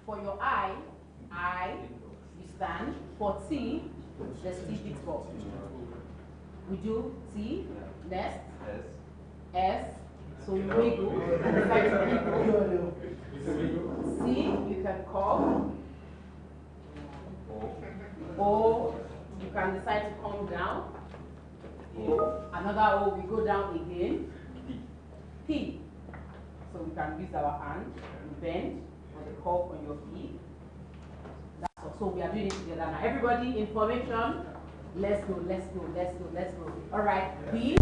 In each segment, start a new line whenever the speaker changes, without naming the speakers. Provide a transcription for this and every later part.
For your I, you stand. For T, there's T pitfall. We do T, nest, S, so you wiggle, and decide to wiggle. C, you can call. O, you can decide to come down. Another O, we go down again. P. So we can use our hand, we bend, and the curve on your feet. That's all. So we are doing it together now. Everybody, information. Let's go, let's go, let's go, let's go. All right, B.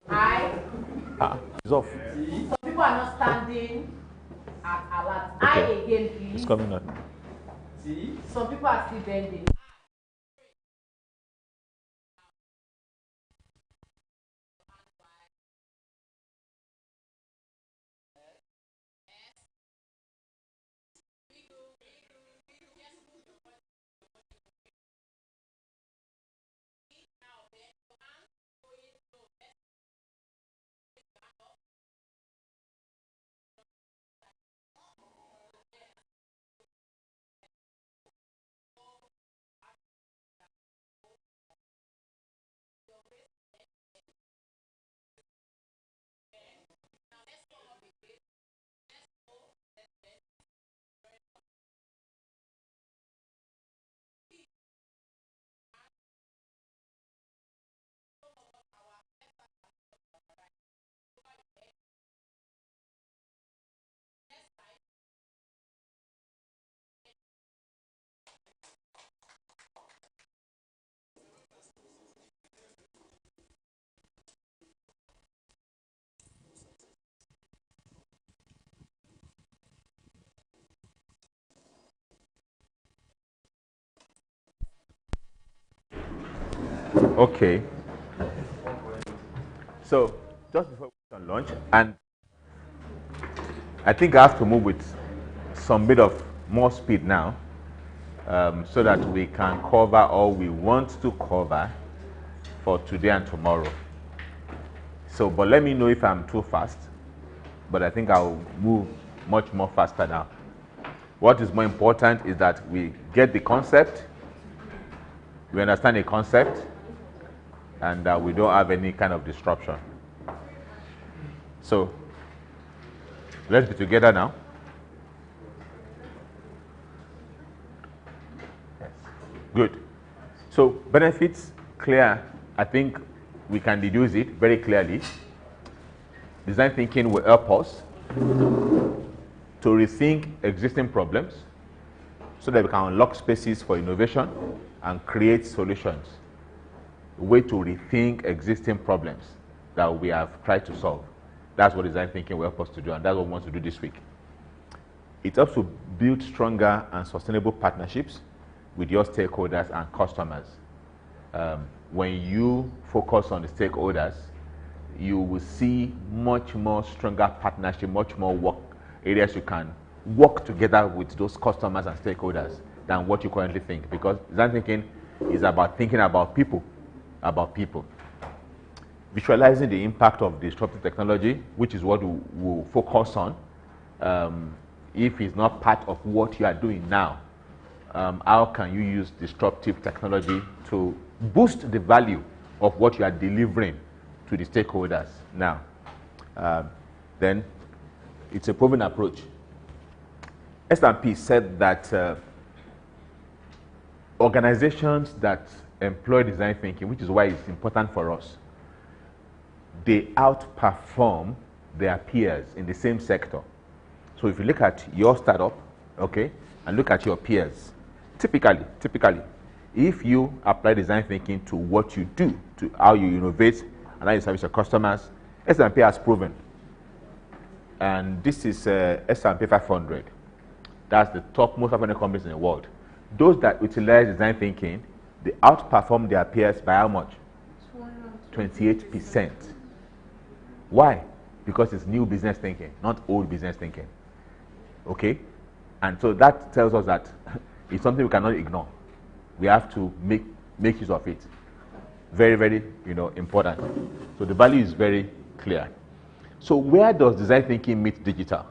I.
It's off.
Some people are not standing at alert.
Okay.
I again, please.
It's coming on.
Some people are still bending.
Okay. So, just before we can launch, and I think I have to move with some bit of more speed now, so that we can cover all we want to cover for today and tomorrow. So, but let me know if I'm too fast, but I think I'll move much more faster now. What is more important is that we get the concept, we understand the concept, and we don't have any kind of disruption. So, let's be together now. Yes. Good. So, benefits, clear. I think we can deduce it very clearly. Design thinking will help us to rethink existing problems so that we can unlock spaces for innovation and create solutions. A way to rethink existing problems that we have tried to solve. That's what design thinking will help us to do, and that's what we want to do this week. It helps to build stronger and sustainable partnerships with your stakeholders and customers. When you focus on the stakeholders, you will see much more stronger partnership, much more work areas you can work together with those customers and stakeholders than what you currently think, because design thinking is about thinking about people. Visualizing the impact of disruptive technology, which is what we will focus on. If it's not part of what you are doing now, how can you use disruptive technology to boost the value of what you are delivering to the stakeholders now? Then it's a proven approach. S&P said that organizations that employ design thinking, which is why it's important for us, they outperform their peers in the same sector. So if you look at your startup, okay, and look at your peers, typically, if you apply design thinking to what you do, to how you innovate and how you service your customers, S&P has proven. And this is S&P 500. That's the top most 500 companies in the world. Those that utilize design thinking, they outperform their peers by how much? 28%. Why? Because it's new business thinking, not old business thinking. Okay? And so that tells us that it's something we cannot ignore. We have to make use of it. Very, very, important. So the value is very, Clear. So where does design thinking meet digital?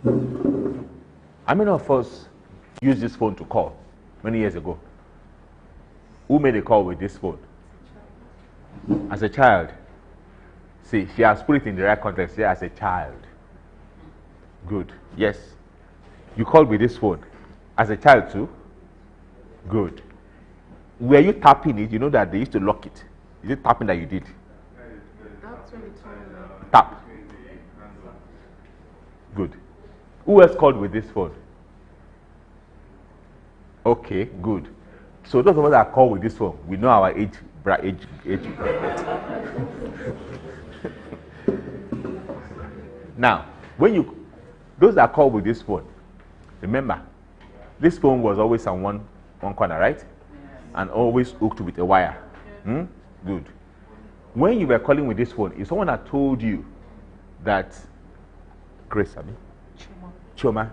How many of us used this phone to call many years ago? Who made a call with this phone? As a child. See, she has put it in the right context here as a child. Good. Yes. You called with this phone. As a child too? Good. Were you tapping it? You know that they used to lock it. Is it tapping that you did?
That's when it's on.
Tap. Good. Who else called with this phone? Okay, good. So those of us that call with this phone, we know our age. Now, those that call with this phone, remember, this phone was always on one corner, right? And always hooked with a wire. Good. When you were calling with this phone, if someone had told you that, Grace, Choma,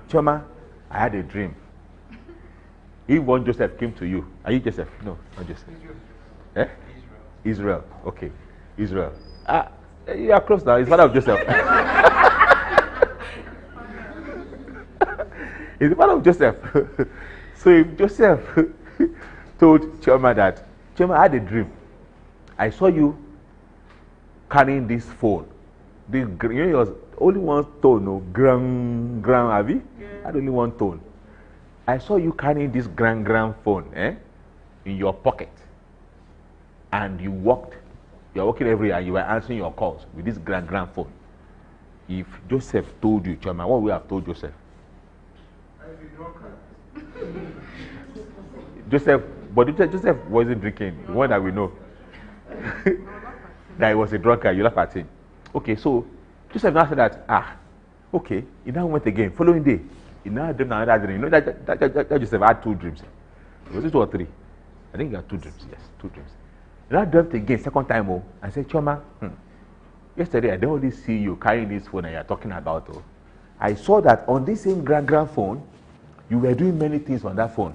I had a dream. If one Joseph came to you, are you Joseph? No, not Joseph. Israel. Israel. Okay. Israel. You are close now. It's father of Joseph. It's the father of Joseph. So if Joseph told Choma that, Choma, I had a dream. I saw you carrying this phone. It was only one tone, no? Gram, Abby? Yeah. I had only one tone. I saw you carrying this gram phone in your pocket. And you're walking everywhere, you were answering your calls with this gram phone. If Joseph told you, Choma, what would we have told Joseph? Joseph wasn't drinking, the one that we know. That he was a drunkard, you laugh at him. Okay, so Joseph now said that, okay, he now went again. Following day, he now dreamed another dream. You know that Joseph had 2 dreams. Was it 2 or 3? I think he had 2 dreams, yes, 2 dreams. He now dreamt again, second time, I said, Choma, yesterday I didn't only see you carrying this phone and you're talking about, I saw that on this same grand phone, you were doing many things on that phone.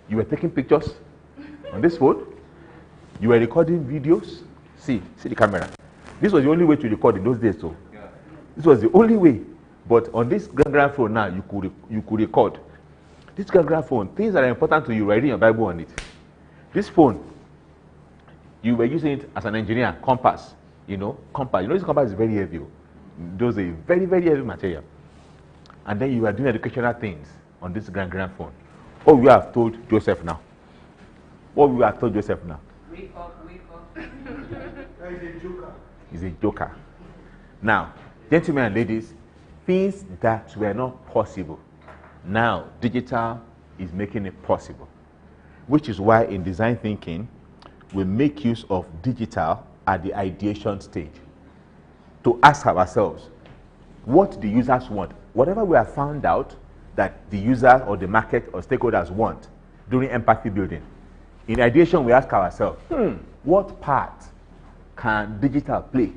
You were taking pictures on this phone. You were recording videos. See the camera. This was the only way to record in those days, so. Yeah. This was the only way. But on this grand phone now, you could record. This grand phone, things that are important to you, writing your Bible on it. This phone, you were using it as an engineer, compass. Compass. This compass is very heavy. Those are very, very heavy material. And then you are doing educational things on this grand phone. What we have told Joseph now? What we have told Joseph now?
Wake up.
He's a joker.
He's a joker. Now, gentlemen and ladies, things that were not possible, now digital is making it possible. Which is why in design thinking, we make use of digital at the ideation stage to ask ourselves, what the users want. Whatever we have found out that the user or the market or stakeholders want during empathy building. In ideation, we ask ourselves, what part can digital play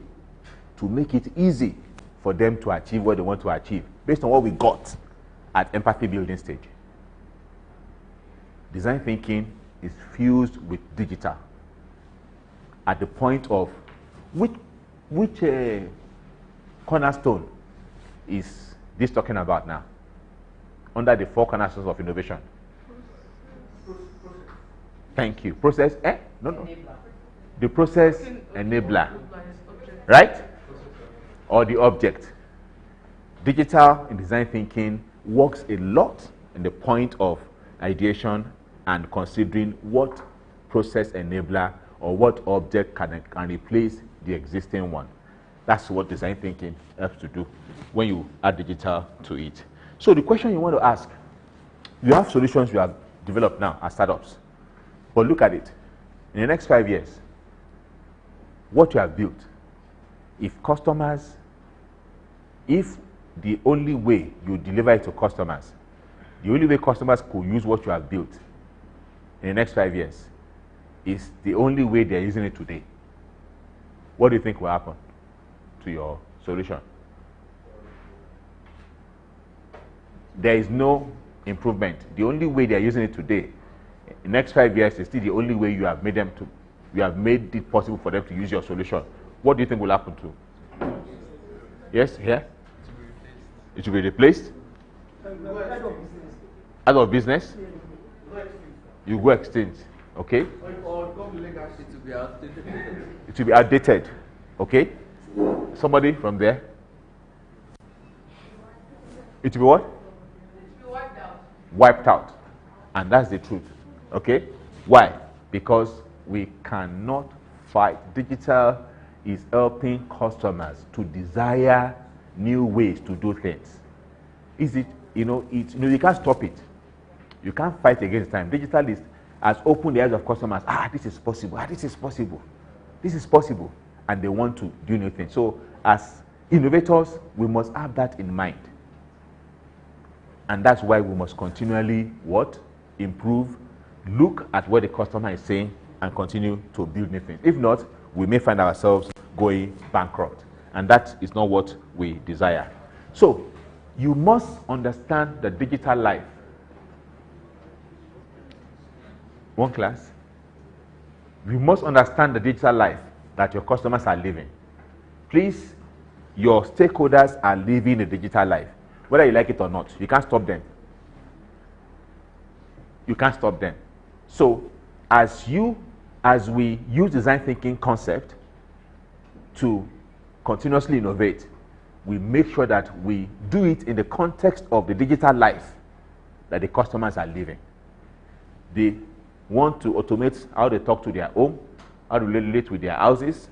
to make it easy for them to achieve what they want to achieve based on what we got at empathy building stage? Design thinking is fused with digital at the point of which cornerstone is this talking about now? Under the 4 cornerstones of innovation. Thank you. Process, No.
Enabler.
The process enabler. Right? Or the object. Digital in design thinking works a lot in the point of ideation and considering what process enabler or what object can replace the existing one. That's what design thinking helps to do when you add digital to it. So the question you want to ask, you have solutions you have developed now as startups, but look at it. In the next 5 years, what you have built, if the only way you deliver it to customers, the only way customers could use what you have built in the next 5 years is the only way they're using it today, what do you think will happen to your solution? There is no improvement. The only way they're using it today, in the next 5 years, is still the only way you have made it possible for them to use your solution. what do you think will happen to? Yes, here? It will be replaced? Out of business? You go extinct. Okay?
It will be outdated.
It will be outdated. Okay? Somebody from there? It will be what?
It will be wiped out.
Wiped out. And that's the truth. Okay? Why? Because we cannot fight. Digital is helping customers to desire new ways to do things. Is it, you can't stop it. You can't fight against time. Digital has opened the eyes of customers. This is possible. This is possible. This is possible. And they want to do new things. So as innovators, we must have that in mind. And that's why we must continually what? Improve, look at what the customer is saying, and continue to build new things. If not, we may find ourselves going bankrupt. And that is not what we desire. So, you must understand the digital life. One class. You must understand the digital life that your customers are living. Please, your stakeholders are living a digital life. Whether you like it or not, you can't stop them. You can't stop them. So, as we use design thinking concept to continuously innovate, we make sure that we do it in the context of the digital life that the customers are living. They want to automate how they talk to their home, how to relate with their houses.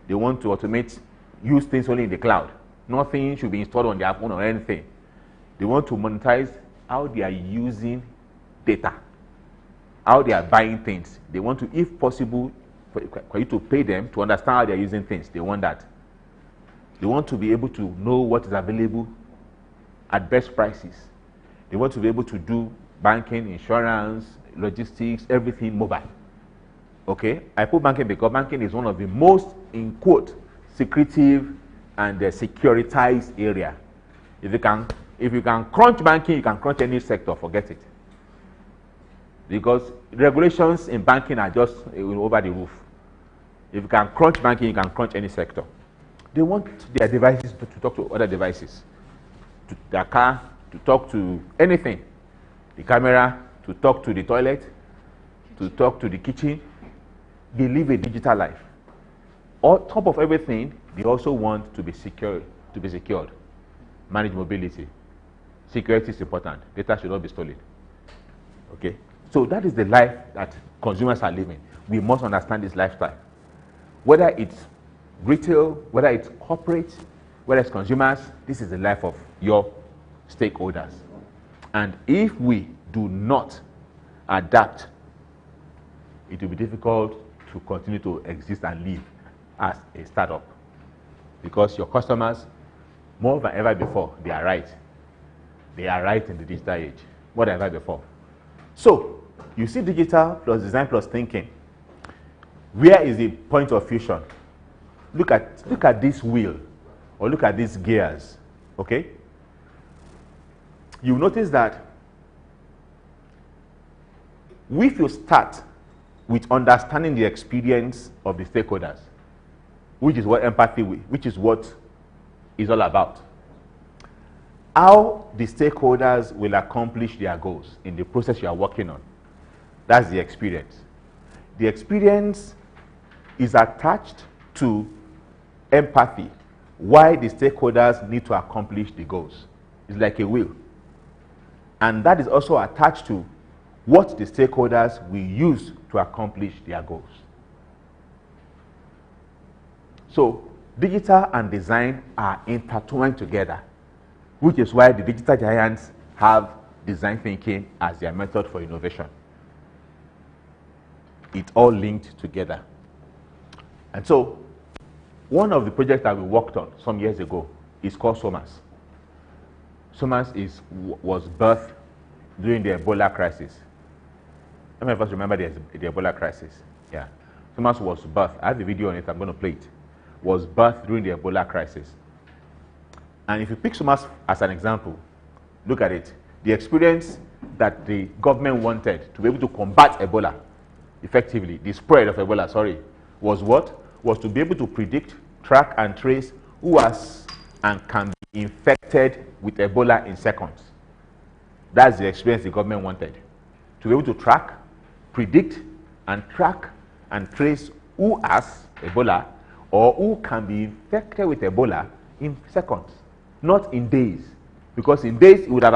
They want to automate, use things only in the cloud. Nothing should be installed on their phone or anything. They want to monetize how they are using data, how they are buying things. They want to, if possible, for you to pay them to understand how they are using things. They want that. They want to be able to know what is available at best prices. They want to be able to do banking, insurance, logistics, everything mobile. Okay? I put banking because banking is one of the most, in quote, secretive and securitized area. If you can crunch banking, you can crunch any sector, forget it. Because regulations in banking are just over the roof. If you can crunch banking, you can crunch any sector. They want their devices to talk to other devices, to their car, to talk to anything. The camera, to talk to the toilet, to talk to the kitchen. They live a digital life. On top of everything, they also want to be secured. Manage mobility. Security is important. Data should not be stolen. Okay? So that is the life that consumers are living. We must understand this lifestyle. Whether it's retail, whether it's corporate, whether it's consumers, this is the life of your stakeholders. And if we do not adapt, it will be difficult to continue to exist and live as a startup. Because your customers, more than ever before, they are right. They are right in the digital age, more than ever before. So, you see digital plus design plus thinking. Where is the point of fusion? Look at this wheel, or look at these gears, okay? You notice that if you start with understanding the experience of the stakeholders, which is what empathy, which is what is all about, how the stakeholders will accomplish their goals in the process you are working on. That's the experience. The experience is attached to empathy, why the stakeholders need to accomplish the goals. It's like a wheel. And that is also attached to what the stakeholders will use to accomplish their goals. So, digital and design are intertwined together, which is why the digital giants have design thinking as their method for innovation. It's all linked together. And so, one of the projects that we worked on some years ago is called SOMAS. SOMAS was birthed during the Ebola crisis. How many of us remember the Ebola crisis? Yeah. SOMAS was birthed. I have a video on it, I'm going to play it. Was birthed during the Ebola crisis. And if you pick SOMAS as an example, look at it. The experience that the government wanted to be able to combat Ebola effectively, the spread of Ebola, was what? Was to be able to predict track and trace who has and can be infected with Ebola in seconds. That's the experience the government wanted. To be able to track, predict, and track and trace who has Ebola or who can be infected with Ebola in seconds, not in days. Because in days, it would have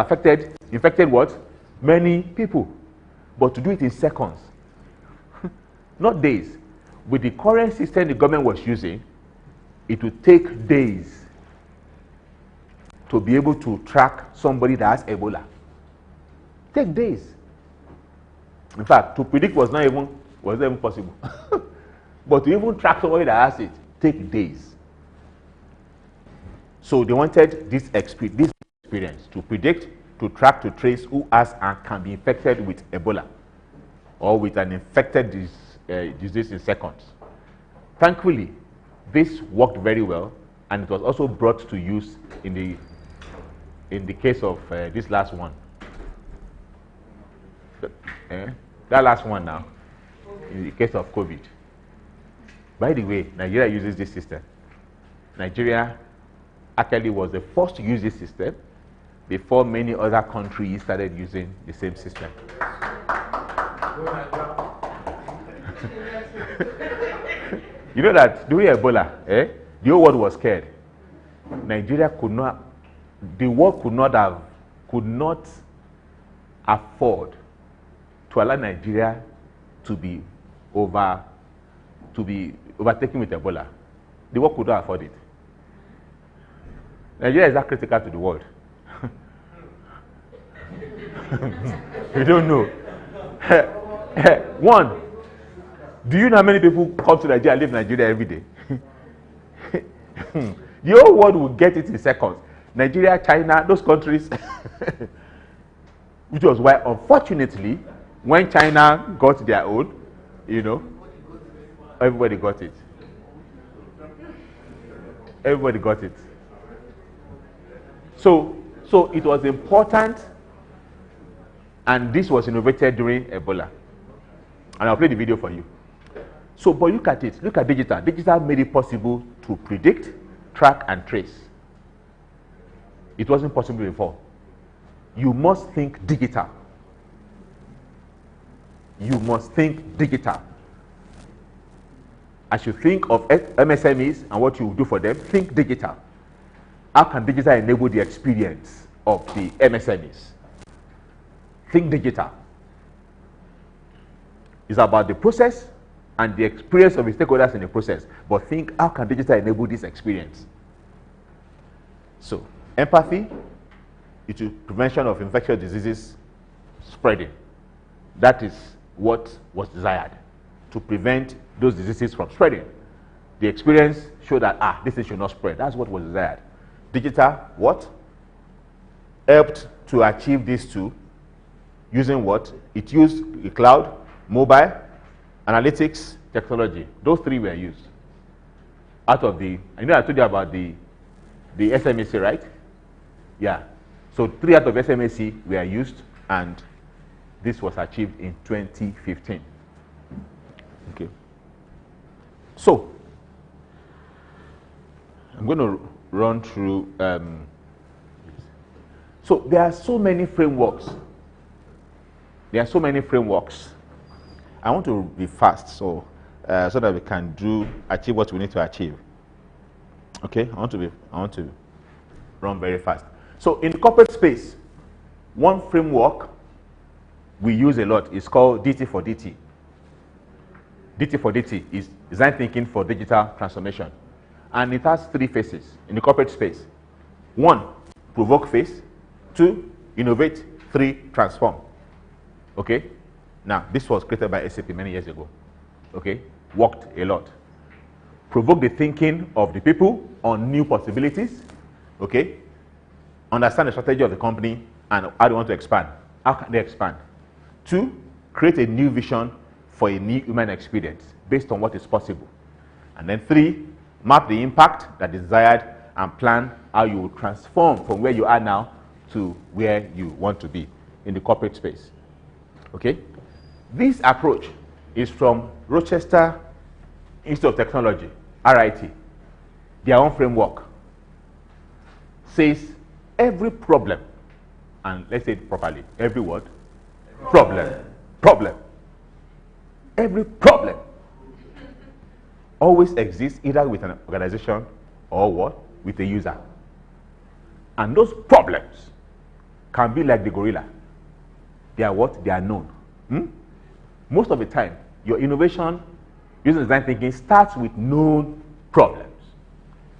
infected what? Many people. But to do it in seconds, not days. With the current system the government was using, it would take days to be able to track somebody that has Ebola. Take days. In fact, to predict was not even possible. But to even track somebody that has it, take days. So they wanted this experience to predict, to track, to trace who has and can be infected with Ebola or with an infected disease in seconds. Thankfully, this worked very well, and it was also brought to use in the case of this last one. That last one now, in the case of COVID. By the way, Nigeria uses this system. Nigeria actually was the first to use this system before many other countries started using the same system. You know that during Ebola, the whole world was scared. Nigeria the world could not afford to allow Nigeria to be overtaken with Ebola. The world could not afford it. Nigeria is that critical to the world. You don't know. One, do you know how many people come to Nigeria and live in Nigeria every day? The whole world will get it in seconds. Nigeria, China, those countries. Which was why, unfortunately, when China got their own, everybody got it. Everybody got it. So it was important, and this was innovated during Ebola. And I'll play the video for you. So, but look at it. Look at digital. Digital made it possible to predict, track, and trace. It wasn't possible before. You must think digital. You must think digital. As you think of MSMEs and what you will do for them, think digital. How can digital enable the experience of the MSMEs? Think digital. It's about the process and the experience of the stakeholders in the process. But think, how can digital enable this experience? So, empathy is the prevention of infectious diseases spreading. That is what was desired, to prevent those diseases from spreading. The experience showed that, this thing should not spread. That's what was desired. Digital, what? Helped to achieve these two using what? It used the cloud, mobile, analytics, technology. Those three were used. Out of I told you about the SMAC, right? Yeah. So 3 out of SMAC were used, and this was achieved in 2015. Okay. So, I'm going to run through. So there are so many frameworks. I want to be fast, so that we can achieve what we need to achieve. Okay, I want to run very fast. So in corporate space, one framework we use a lot is called DT for DT. DT for DT is design thinking for digital transformation. And it has 3 phases in the corporate space. 1, provoke phase. 2, innovate. 3, transform. Okay? Now, this was created by SAP many years ago. Okay? Worked a lot. Provoke the thinking of the people on new possibilities. Okay? Understand the strategy of the company and how they want to expand. How can they expand? 2, create a new vision for a new human experience based on what is possible. And then 3, map the impact that is desired and plan how you will transform from where you are now to where you want to be in the corporate space. Okay? This approach is from Rochester Institute of Technology, RIT. their own framework says every problem, and let's say it properly, every word, problem. Every problem always exists either with an organization or what? With a user. And those problems can be like the gorilla. They are what? They are known. Most of the time, your innovation using design thinking starts with known problems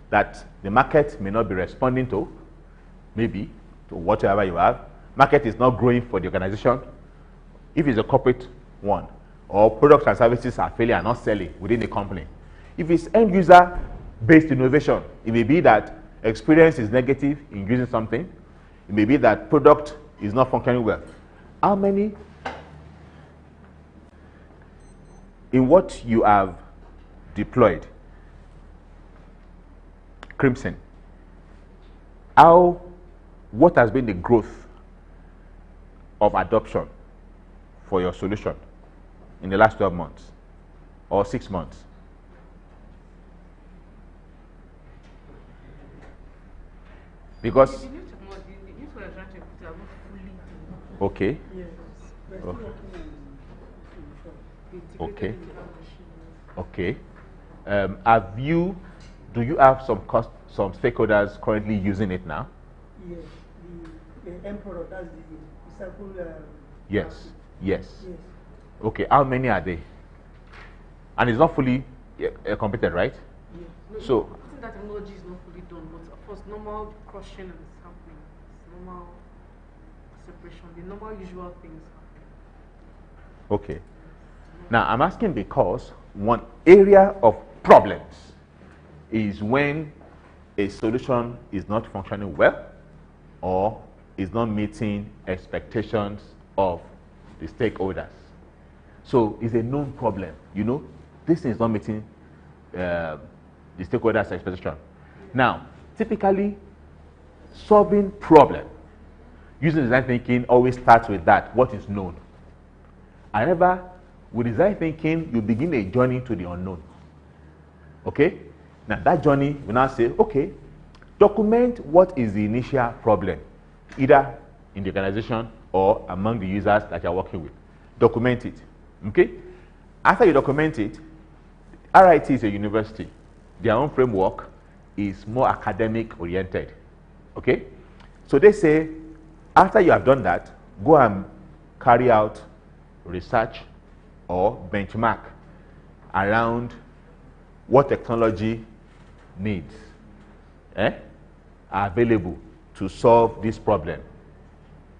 that the market may not be responding to, maybe to whatever you have. Market is not growing for the organization. If it's a corporate one, or products and services are failing and not selling within the company. If it's end user based innovation, it may be that experience is negative in using something. It may be that product is not functioning well. How many in what you have deployed, Crimson, what has been the growth of adoption for your solution in the last 12 months or 6 months? Because
the new technology, the new technology are not fully
okay,
Yes. We're still
Okay.
working on solution.
okay,
integrated in the machine.
okay. Do you have some stakeholders currently using it now?
Yes. The end product, that's the recycle.
Yes,
plastic.
yes.
Yes.
Okay, how many are they? And it's not fully completed, right?
Yes.
No,
So-
I think that technology is not fully done, but of course, normal crushing is happening. It's normal separation, the normal usual things happening.
Okay. Now, I'm asking because one area of problems is when a solution is not functioning well or is not meeting expectations of the stakeholders. So it's a known problem. You know, this thing is not meeting the stakeholders' expectation. Now, typically, solving problem using design thinking always starts with that, what is known. However, with design thinking, you begin a journey to the unknown. Okay? Now, that journey, we now say, okay, document what is the initial problem, either in the organization or among the users that you're working with. Document it. Okay? After you document it, RIT is a university. Their own framework is more academic oriented. Okay? So they say, after you have done that, go and carry out research or benchmark around what technology needs are available to solve this problem.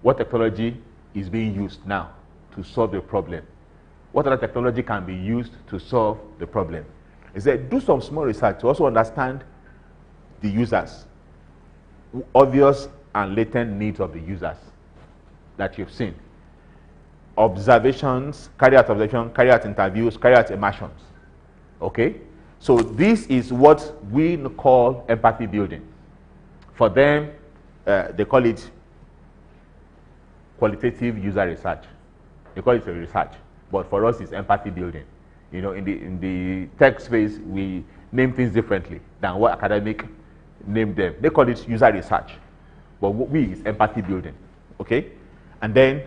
What technology is being used now to solve the problem? What other technology can be used to solve the problem? Is that do some small research to also understand the users, obvious and latent needs of the users that you've seen. Observations, carry out observations, carry out interviews, carry out immersions. Okay? So this is what we call empathy building. For them, they call it qualitative user research. They call it a research, but for us, it's empathy building. You know, in the tech space, we name things differently than what academic name them. They call it user research, but what we is empathy building. Okay, and then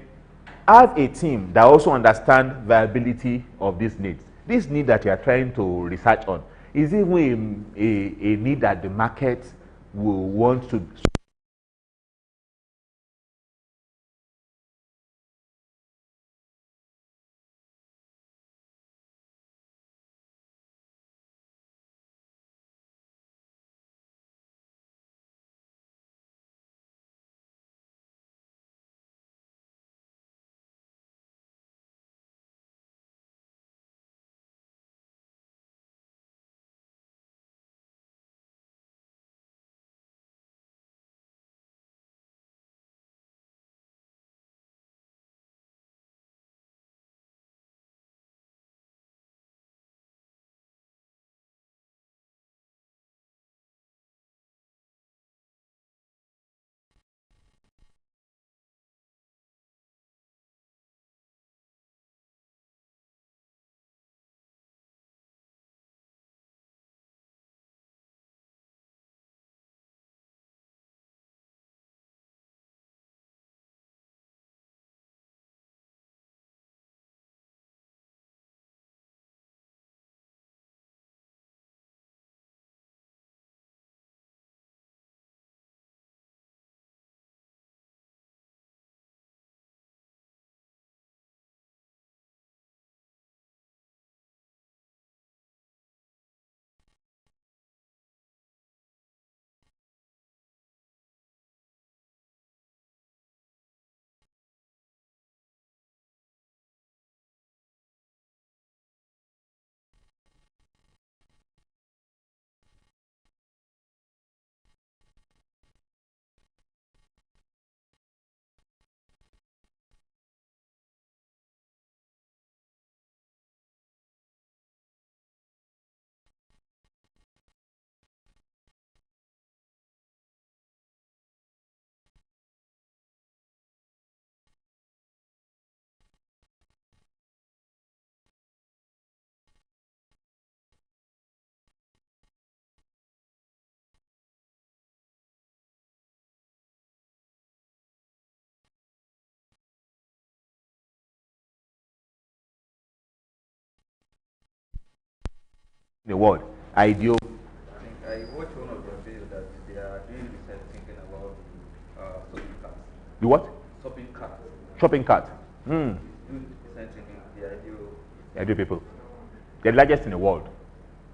have a team that also understand viability of these needs. This need that you are trying to research on is even a need that the market will want to in the world. IDEO.
I watched one of your videos that they are doing research thinking about shopping carts.
The what?
Shopping carts.
Shopping cart.
Doing research thinking, the ideal.
IDEO people. They're the largest in the world.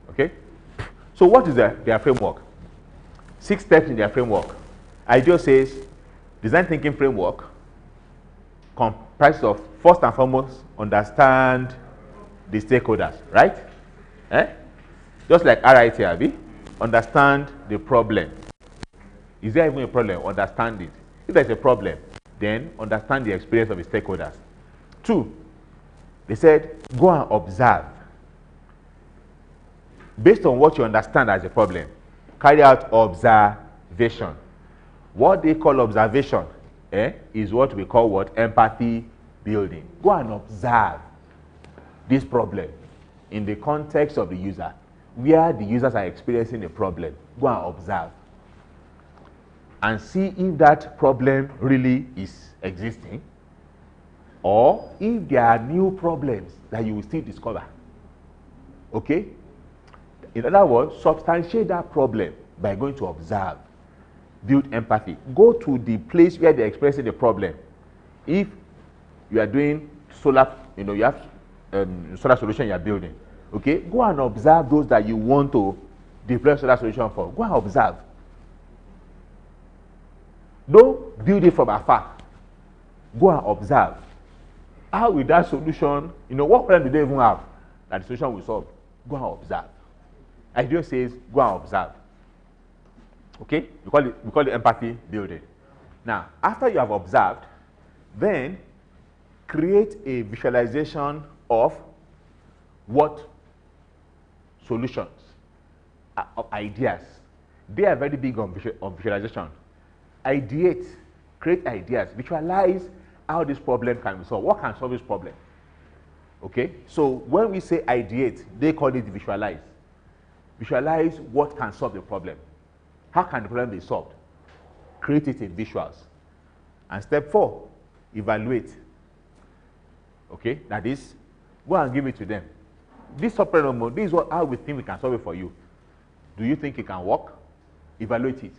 Okay? So what is their framework? 6 steps in their framework. IDEO says design thinking framework comprises of, first and foremost, understand the stakeholders, right? Just like RIT, Abi, understand the problem. Is there even a problem? Understand it. If there's a problem, then understand the experience of the stakeholders. 2, they said, go and observe. Based on what you understand as a problem, carry out observation. What they call observation is what we call what? Empathy building. Go and observe this problem in the context of the user, where the users are experiencing a problem. Go and observe and see if that problem really is existing, or if there are new problems that you will still discover. Okay? In other words, substantiate that problem by going to observe. Build empathy. Go to the place where they're expressing the problem. If you are doing solar, you have solar solution you are building, okay, go and observe those that you want to deploy solar solution for. Go and observe. Don't build it from afar. Go and observe. How will that solution, what problem do they even have that the solution will solve? Go and observe. IDEO says, go and observe. Okay? We call it empathy building. Now, after you have observed, then create a visualization of what solutions, of ideas. They are very big on visualization. Ideate, create ideas, visualize how this problem can be solved. What can solve this problem? Okay? So when we say ideate, they call it visualize. Visualize what can solve the problem. How can the problem be solved? Create it in visuals. And step 4, evaluate. Okay? That is, go and give it to them. This software mode, this is how we think we can solve it for you. Do you think it can work? Evaluate it.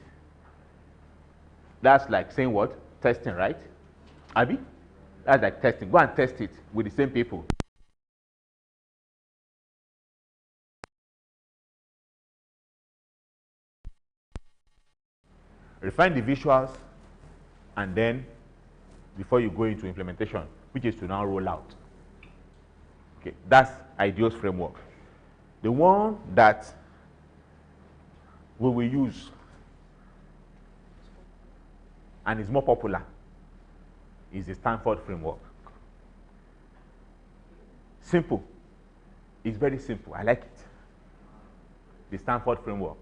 That's like saying what? Testing, right? Abi? That's like testing. Go and test it with the same people. Refine the visuals, and then before you go into implementation, which is to now roll out. Okay, that's IDEO's framework. The one that we will use and is more popular is the Stanford framework. Simple. It's very simple. I like it. The Stanford framework.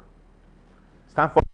Stanford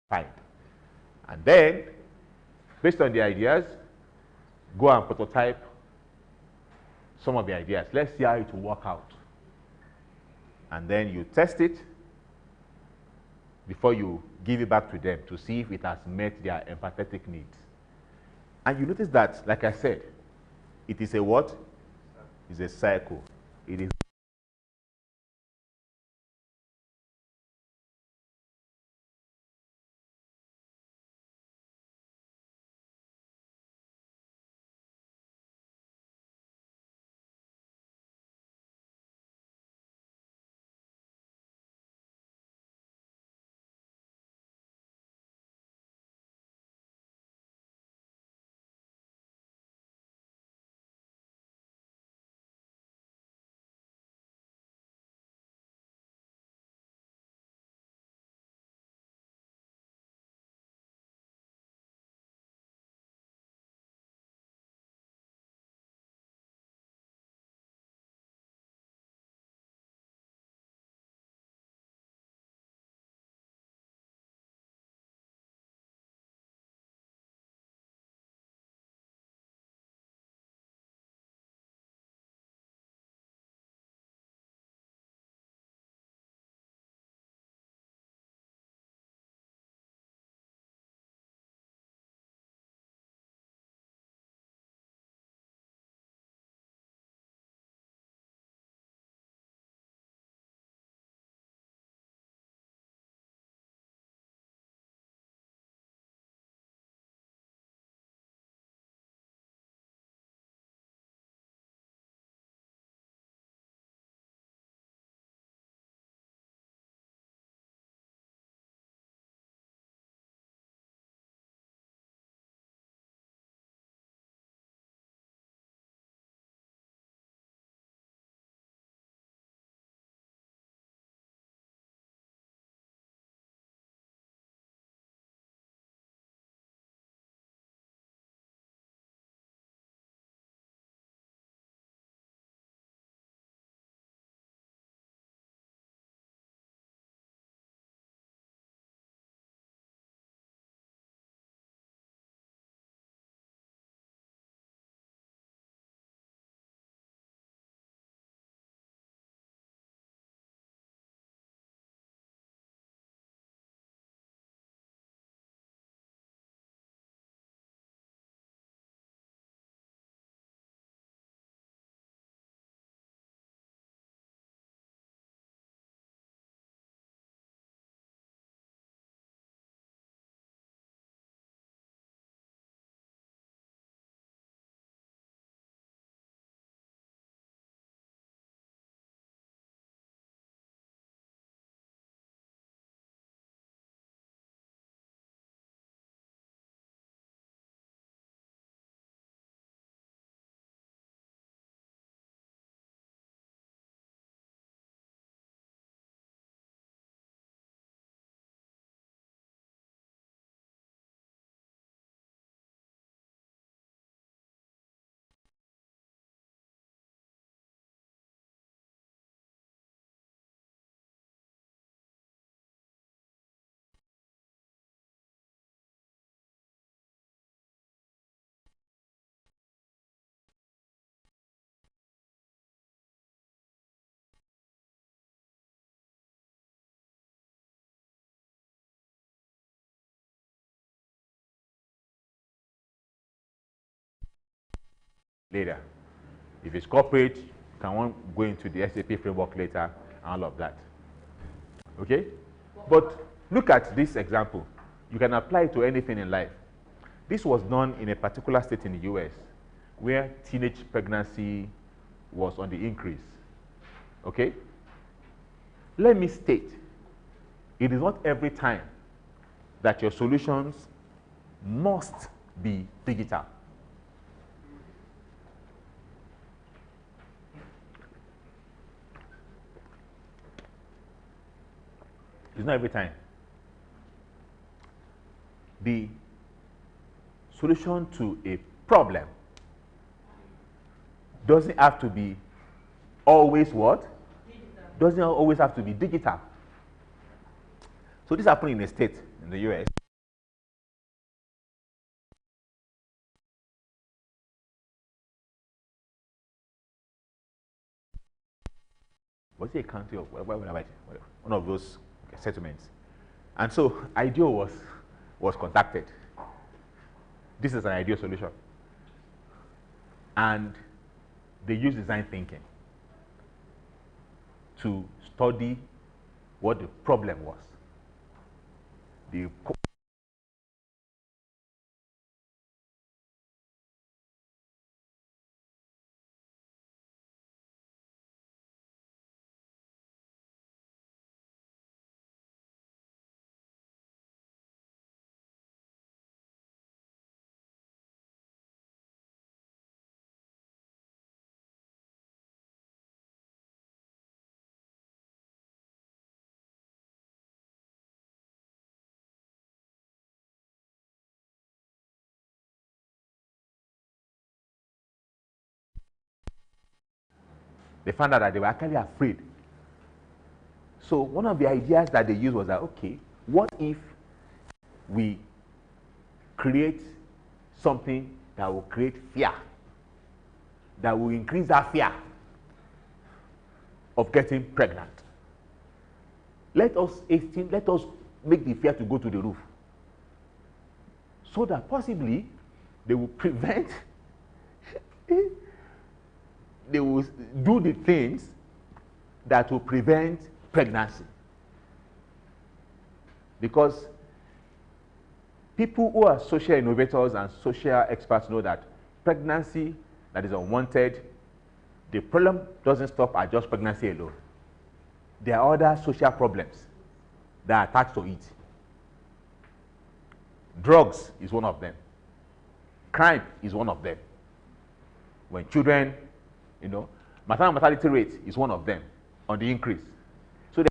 fine. And then, based on the ideas, go and prototype some of the ideas. Let's see how it will work out. And then you test it before you give it back to them to see if it has met their empathetic needs. And you notice that, like I said, it is a what? It's a cycle. It is later. If it's corporate, you can go into the SAP framework later and all of that. Okay? But look at this example. You can apply it to anything in life. This was done in a particular state in the US where teenage pregnancy was on the increase. Okay? Let me state, it is not every time that your solutions must be digital. It's not every time. The solution to a problem doesn't have to be always what? Digital. Doesn't always have to be digital. So this happened in a state in the US. Was it a county or one of those settlements? And so IDEO was contacted. This is an ideal solution. And they used design thinking to study what the problem was. They found out that they were actually afraid. So one of the ideas that they used was that, okay, what if we create something that will create fear, that will increase that fear of getting pregnant? Let us make the fear to go to the roof, so that possibly they will prevent they will do the things that will prevent pregnancy. Because people who are social innovators and social experts know that pregnancy that is unwanted, the problem doesn't stop at just pregnancy alone. There are other social problems that are attached to it. Drugs is one of them. Crime is one of them. When children, maternal mortality rate is one of them on the increase. So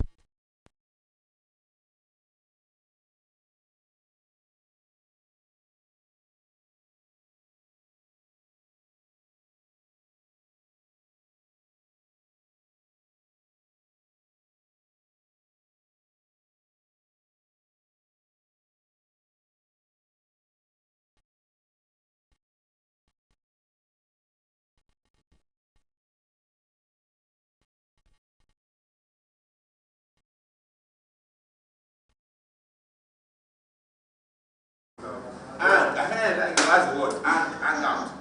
that's the word, hang out.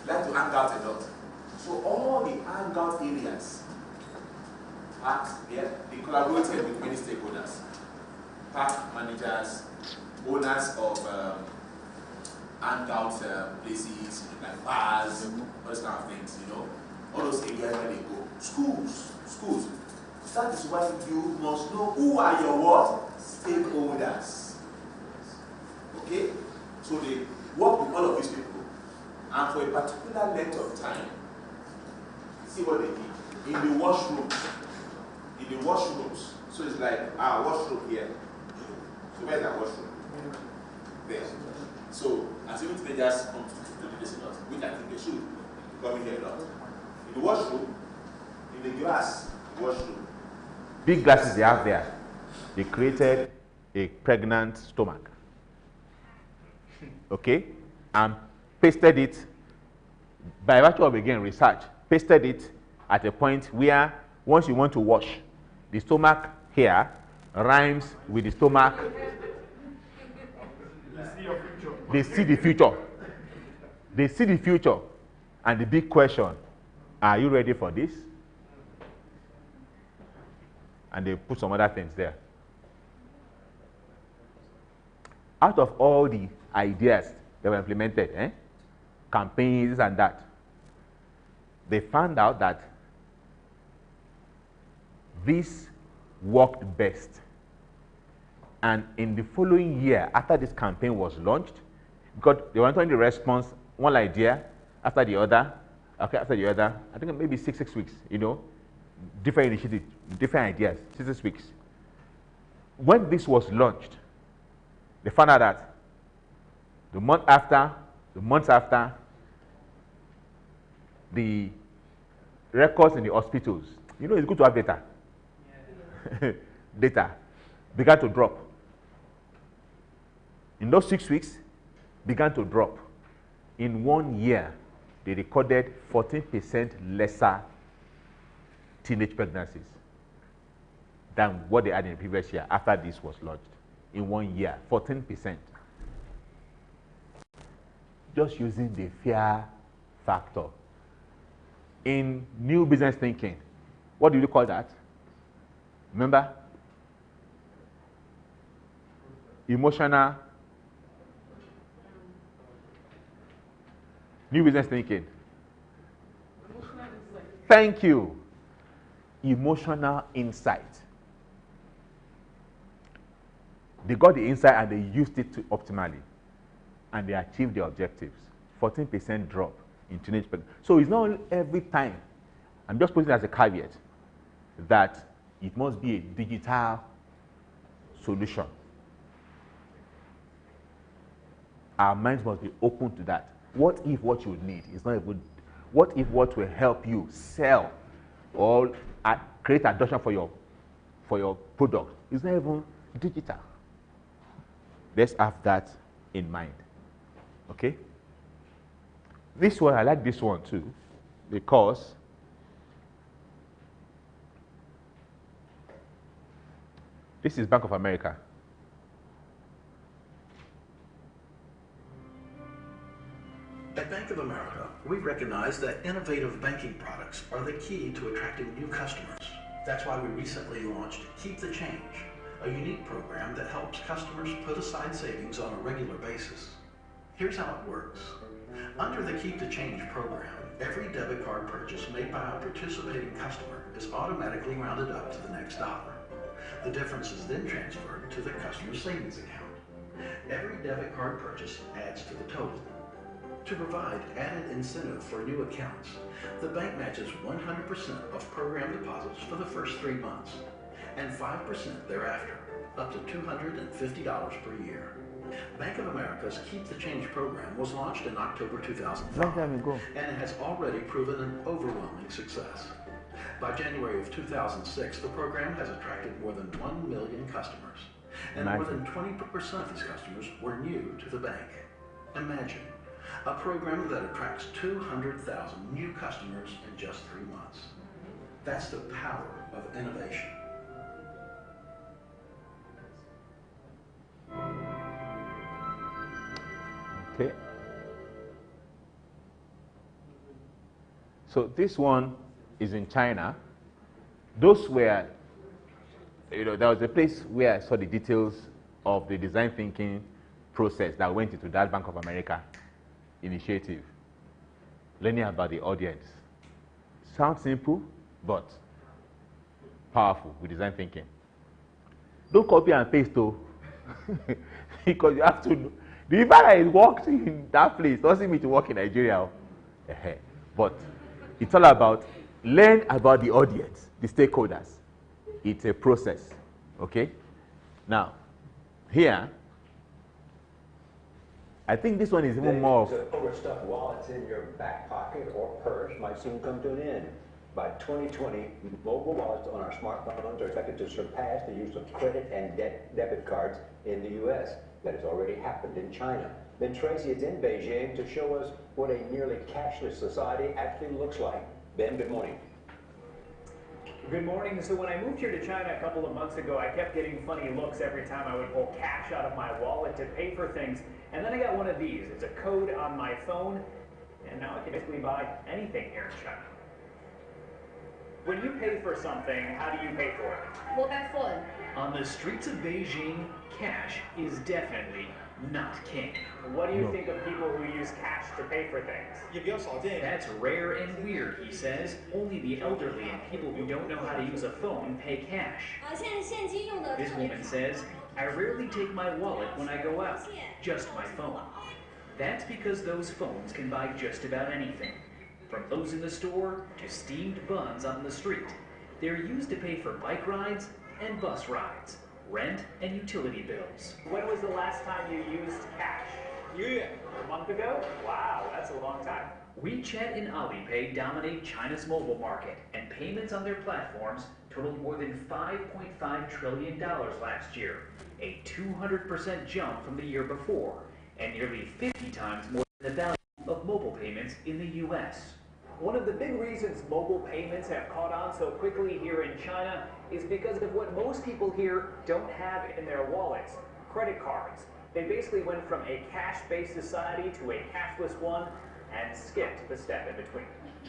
Like to hang out a lot. So all the hangout areas, parks, they collaborated with many stakeholders. Park managers, owners of hangout places, like bars, all those kind of things, all those areas where they go. Schools. That is why you must know who are your what? Stakeholders. Okay? So they work with all of these people, and for a particular length of time, see what they did in the washrooms. So it's like washroom here. So where's that washroom? There. So assuming they just come to do this a lot, which I think they should, coming here a lot. In the washroom, in the glass washroom.
Big glasses they have there. They created a pregnant stomach. Okay, and pasted it by virtue of again research, pasted it at a point where once you want to wash, the stomach here rhymes with the stomach. They see the future. They see the future. And the big question, are you ready for this? And they put some other things there. Out of all the ideas that were implemented, campaigns and that, they found out that this worked best. And in the following year, after this campaign was launched, because they went on the response, one idea after the other, after the other, I think maybe six weeks, different initiatives, different ideas, 6 weeks. When this was launched, they found out that the months after, the records in the hospitals, it's good to have data. Yeah. Data began to drop. In those 6 weeks, began to drop. In 1 year, they recorded 14% lesser teenage pregnancies than what they had in the previous year after this was launched. In 1 year, 14%. Just using the fear factor. In new business thinking, what do you call that? Remember? Emotional. New business thinking. Thank you. Emotional insight. They got the insight and they used it optimally. And they achieved their objectives. 14% drop in teenage pregnancy. So it's not every time, I'm just putting it as a caveat, that it must be a digital solution. Our minds must be open to that. What if what you need is not even, what if what will help you sell or create adoption for your product is not even digital? Let's have that in mind. Okay? This one, I like this one too, because this is Bank of America.
At Bank of America, we recognize that innovative banking products are the key to attracting new customers. That's why we recently launched Keep the Change, a unique program that helps customers put aside savings on a regular basis. Here's how it works. Under the Keep the Change program, every debit card purchase made by a participating customer is automatically rounded up to the next dollar. The difference is then transferred to the customer's savings account. Every debit card purchase adds to the total. To provide added incentive for new accounts, the bank matches 100% of program deposits for the first 3 months and 5% thereafter, up to $250 per year. Bank of America's Keep the Change program was launched in October 2005,
Long time ago.
and it has already proven an overwhelming success. By January of 2006, the program has attracted more than 1 million customers, and more than 20% of these customers were new to the bank. Imagine a program that attracts 200,000 new customers in just 3 months. That's the power of innovation.
Okay. So this one is in China. Those were, there was a place where I saw the details of the design thinking process that went into that Bank of America initiative. Learning about the audience. Sounds simple, but powerful with design thinking. Don't copy and paste though, because you have to know. The fact that it worked in that place doesn't mean to work in Nigeria. But it's all about learn about the audience, the stakeholders. It's a process. Okay? Now, here, I think this one is even more of...
Overstuffed wallets in your back pocket or purse might soon come to an end. By 2020, mobile wallets on our smartphones are expected to surpass the use of credit and debit cards in the U.S. That has already happened in China. Ben Tracy is in Beijing to show us what a nearly cashless society actually looks like. Ben, good morning.
Good morning. So when I moved here to China a couple of months ago, I kept getting funny looks every time I would pull cash out of my wallet to pay for things. And then I got one of these. It's a code on my phone. and now I can basically buy anything here in China. When you pay for something, how do you pay for it?
Mobile phone.
On the streets of Beijing, cash is definitely not king.
What do you think of people who use cash to pay for things?
That's rare and weird, he says. Only the elderly and people who don't know how to use a phone pay cash. This woman says, I rarely take my wallet when I go out, just my phone. That's because those phones can buy just about anything. From those in the store to steamed buns on the street. They're used to pay for bike rides and bus rides, rent and utility bills.
When was the last time you used cash? A month ago? Wow, that's a long time.
WeChat and Alipay dominate China's mobile market, and payments on their platforms totaled more than $5.5 trillion last year, a 200% jump from the year before, and nearly 50 times more than the value of mobile payments in the U.S.
One of the big reasons mobile payments have caught on so quickly here in China is because of what most people here don't have in their wallets, credit cards. They basically went from a cash-based society to a cashless one and skipped the step in between.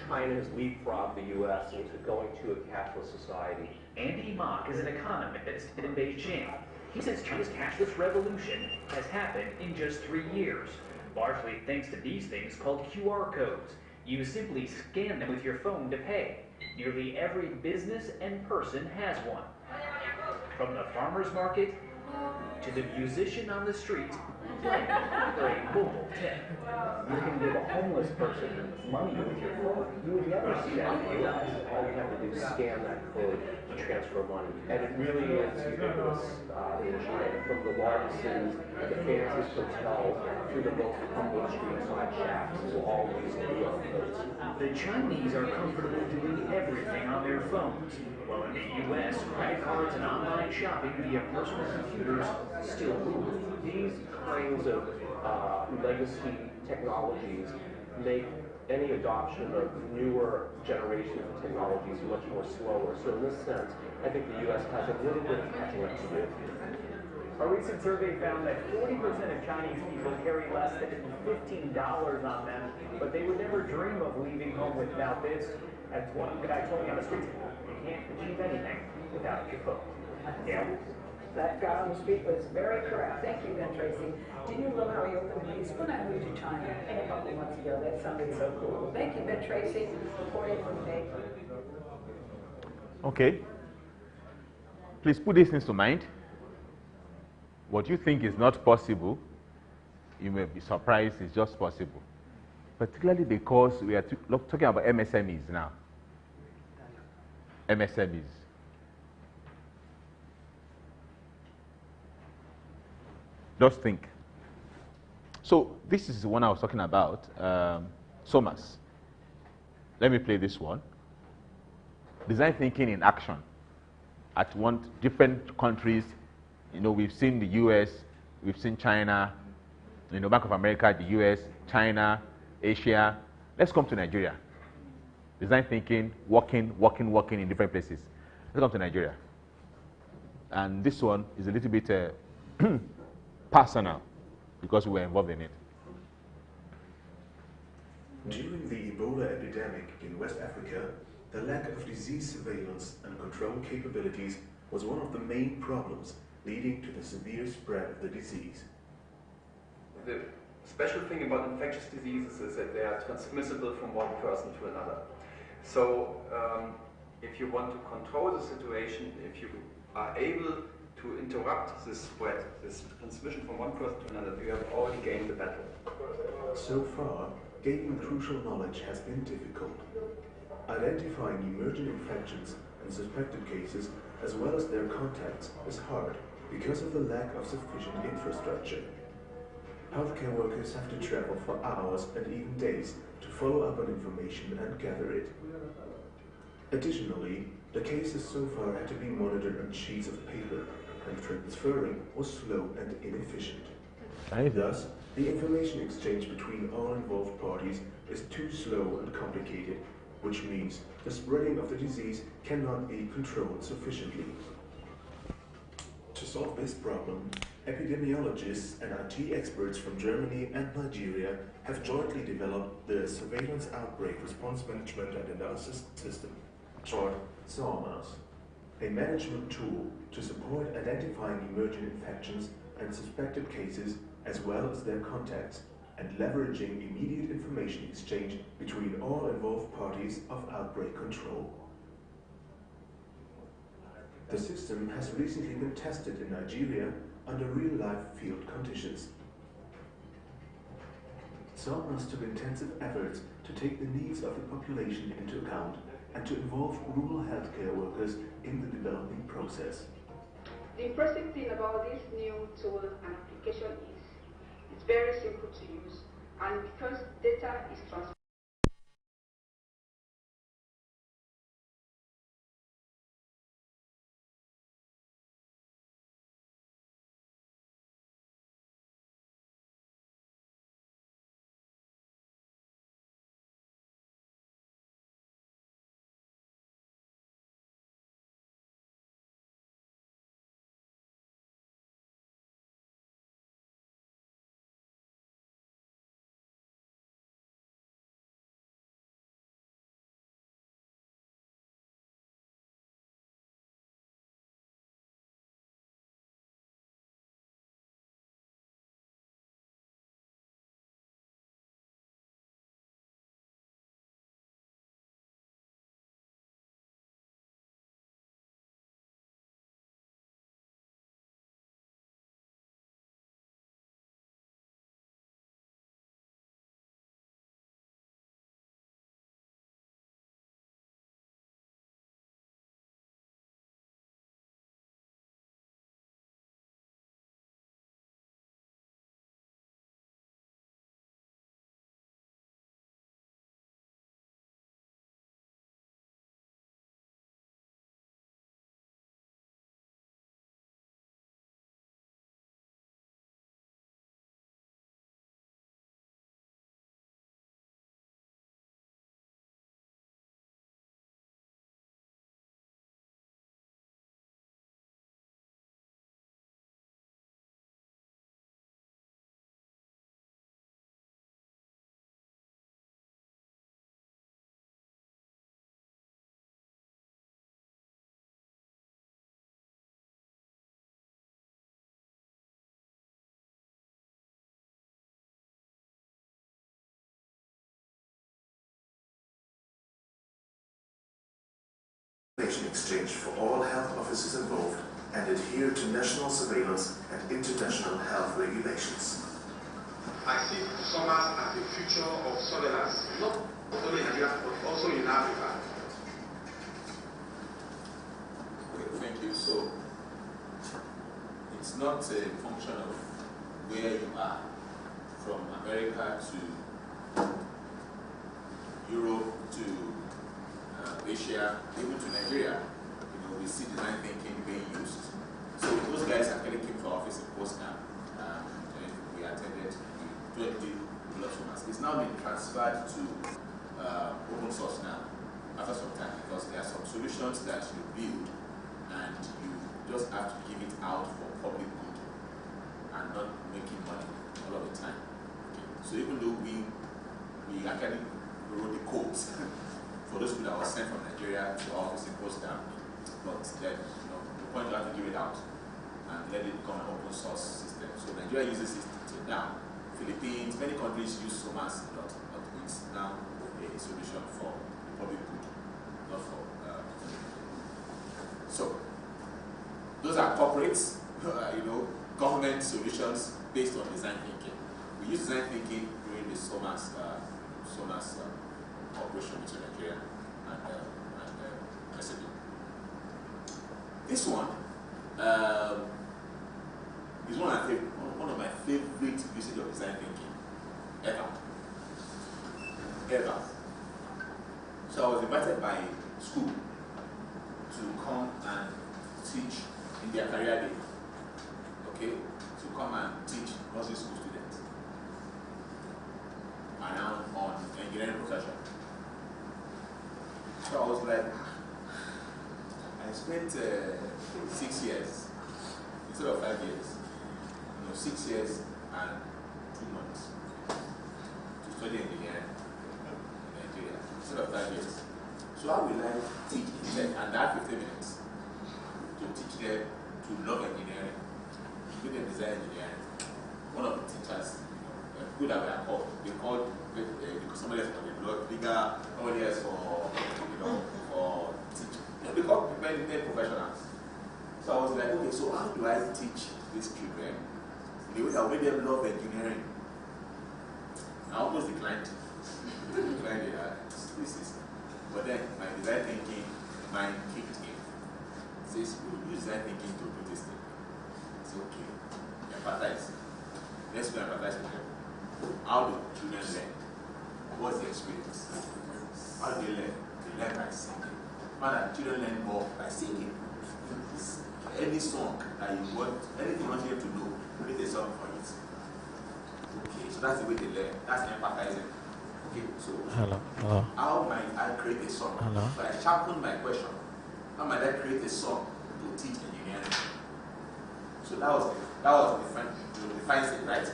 China has leapfrogged the U.S. into going to a cashless society.
Andy Mock is an economist in Beijing. He says China's cashless revolution has happened in just 3 years, largely thanks to these things called QR codes. You simply scan them with your phone to pay. Nearly every business and person has one. From the farmer's market to the musician on the street for a mobile tip.
You can give a homeless person money with your phone. You would never see that in the U.S. All you have to do is scan that code to transfer money. And it really is ubiquitous in China, from the largesses, the fanciest hotels, through the most humble street-side shacks, will all use QR codes.
The Chinese are comfortable doing everything on their phones, while in the U.S., credit cards and online shopping via personal computers still rule.
These kinds of legacy technologies make any adoption of newer generations of technologies much more slower. So in this sense, I think the U.S. has a little bit of catching up to do.
A recent survey found that 40% of Chinese people carry less than $15 on them, but they would never dream of leaving home without this. As one guy told me on the street, you can't achieve anything without your phone. Yeah.
That guy on the street was very correct. Thank you, Ben Tracy. Didn't you love how he opened these? When I moved to China a couple months ago, that sounded so cool. Thank you, Ben Tracy, reporting from me.
Okay. Please put these things to mind. What you think is not possible, you may be surprised it's just possible. Particularly because we are talking about MSMEs now. MSMEs. Just think. So this is the one I was talking about, SOMAS. Let me play this one. Design thinking in action. At different countries, you know, we've seen the US, we've seen China, you know, Bank of America, the US, China, Asia. Let's come to Nigeria. Design thinking, working in different places. Let's come to Nigeria. And this one is a little bit personal because we were involved in it.
During the Ebola epidemic in West Africa, the lack of disease surveillance and control capabilities was one of the main problems leading to the severe spread of the disease.
The special thing about infectious diseases is that they are transmissible from one person to another. So if you want to control the situation, if you are able to interrupt this spread, this transmission from one person to another, you have already gained the battle.
So far, gaining crucial knowledge has been difficult. Identifying emerging infections and suspected cases, as well as their contacts, is hard because of the lack of sufficient infrastructure. Healthcare workers have to travel for hours and even days to follow up on information and gather it. Additionally, the cases so far had to be monitored on sheets of paper, and transferring was slow and inefficient. Thus, the information exchange between all involved parties is too slow and complicated, which means the spreading of the disease cannot be controlled sufficiently. To solve this problem, epidemiologists and IT experts from Germany and Nigeria have jointly developed the Surveillance Outbreak Response Management and Analysis System, short SORMAS, a management tool to support identifying emerging infections and suspected cases as well as their contacts, and leveraging immediate information exchange between all involved parties of outbreak control. The system has recently been tested in Nigeria under real-life field conditions. SORMAS took intensive efforts to take the needs of the population into account and to involve rural healthcare workers in the development process.
The impressive thing about this new tool and application is it's very simple to use, and because data is transparent.
Exchange for all health officers involved and adhere to national surveillance and international health regulations.
I see SORMAS as the future of surveillance, not only in Nigeria but also in Africa.
Okay, thank you. So it's not a function of where you are, from America to Europe to Asia, even to Nigeria. You know, we see design thinking being used. So those guys actually came to our office in Postcam, and we attended the 20 SORMAS. It's now been transferred to open source now after some time, because there are some solutions that you build and you just have to give it out for public good and not making money all of the time. Okay. So even though we actually wrote the codes for those people that were sent from Nigeria to our office in Postcam, but then the point you have to give it out and let it become an open source system. So Nigeria uses it till now. Philippines, many countries use SORMAS a lot, but it's now a solution for public good, not for so those are corporates, government solutions based on design thinking. We use design thinking during the SORMAS cooperation between Nigeria and SAP. This one is one of my favorite usage of design thinking ever. So I was invited by school to come and teach in their career day. Okay, to come and teach nursing school students around on engineering profession. So I was like, I spent 6 years instead of 5 years 6 years and 2 months to study engineering in Nigeria instead of 5 years. So how will I teach them and that 15 minutes to teach them to love engineering, to them design engineering? One of the teachers, good that we are called, they called because somebody else for the legal, somebody else for for teaching. They call many professionals. So I was like, okay, so how do I teach these children the way that made them love engineering? I almost declined. This is. But then my design thinking mind kicked in. It says, you design thinking to do this thing. It's okay. Empathize. Let's go empathize with them. How do children learn? What's the experience? How do they learn? They learn by singing. How do children learn more by singing? Any song that you want, anything you want them to know, create a song for it. Okay, so that's the way they learn. That's empathizing. Okay, so how might I create a song? So I sharpened my question. How might I create a song to teach engineering? So that was the defined stage, right?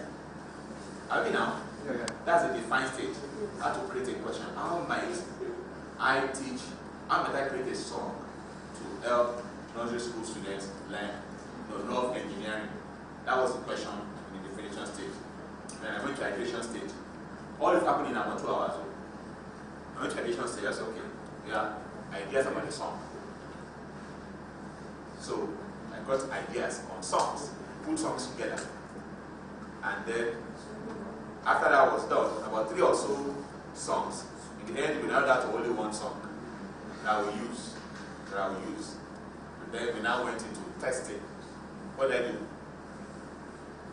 Are we now? Yeah. That's a defined stage. How to create a question. How might I create a song to help nursery school students learn, love engineering? That was the question in the definition stage. Then I went to iteration stage. All this happened in about 2 hours. I went to iteration stage. I said, okay, yeah, ideas about the song. So I got ideas on songs, put songs together. And then after that was done, about 3 or so songs. In the end, we now got to only one song that we use. And then we now went into testing. What did I do?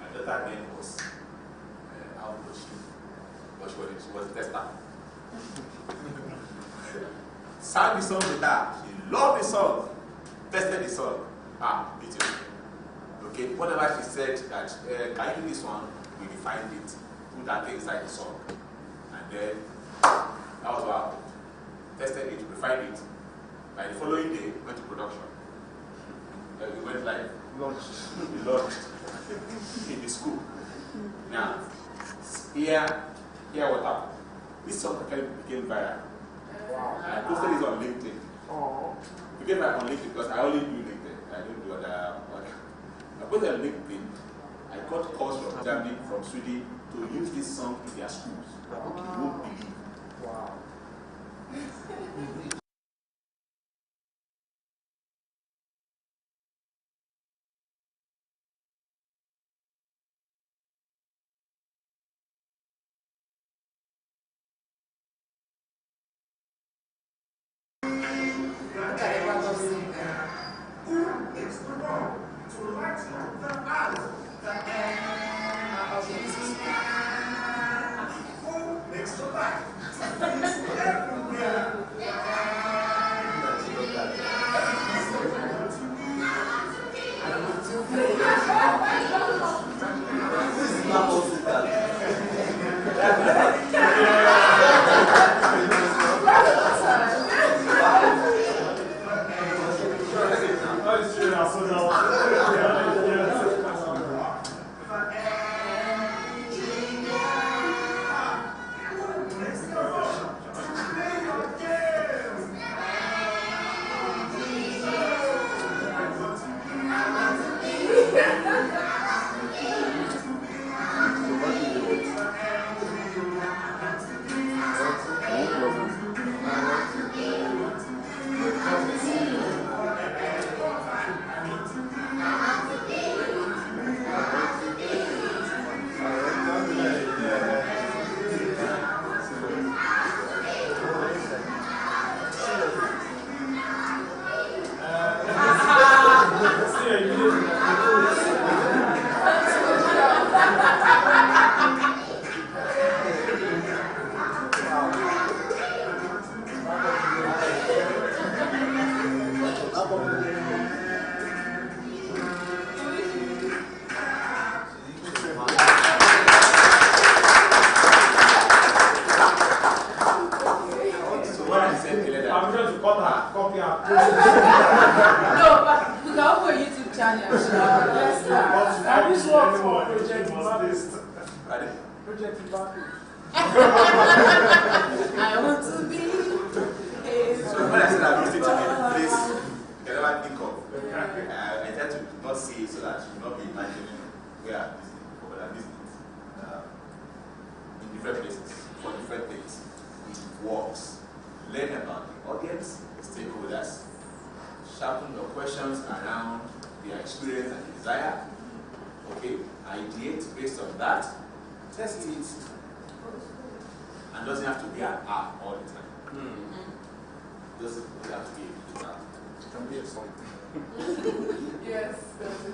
My daughter name was how was she? She was a tester. Sang the song with her. She loved the song. Tested the song. Beautiful. Okay, whatever she said that can you do this one? We refined it. Put that thing inside the song. And then that was what happened. Tested it, refined it. By the following day, went to production. We went live. We launched in the school. Now, here what happened. This song became viral. Wow. I posted this on LinkedIn. It became viral on LinkedIn because I only do LinkedIn. I don't do other. I posted on LinkedIn. I got calls from Germany, from Sweden to use this song in their schools. You won't believe. Wow.
No, but we can offer you to
Can this work for Project Baptist? Project Baptist.
I want to be. So when I said I'm listening to the place, you can never think of. I try to not see it so that you will not be imagining where I'm listening for, but I'm listening in different places for different things. It works. Learn about the audience, stakeholders, sharpen your questions around their experience and desire. Okay, ideate based on that. Test it. And doesn't have to be an app all the time. Doesn't have to be a app. It can be a song.
Yes.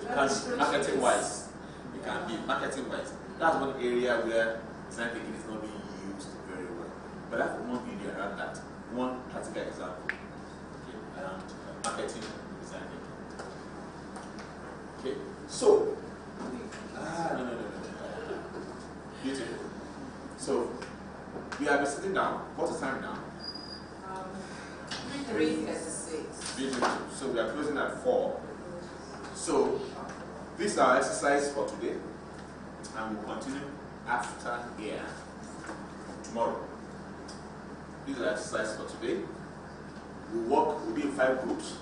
Because marketing-wise, it can be marketing-wise. That's one area where design thinking is not being used very well. But I have one video around that. One practical example around marketing design thinking. Okay, so no. Beautiful. So we have been sitting down. What's the time now? 3:36. So we are closing at 4. So this is our exercise for today, and we'll continue after here tomorrow. This is our exercise for today. We'll be in 5 groups.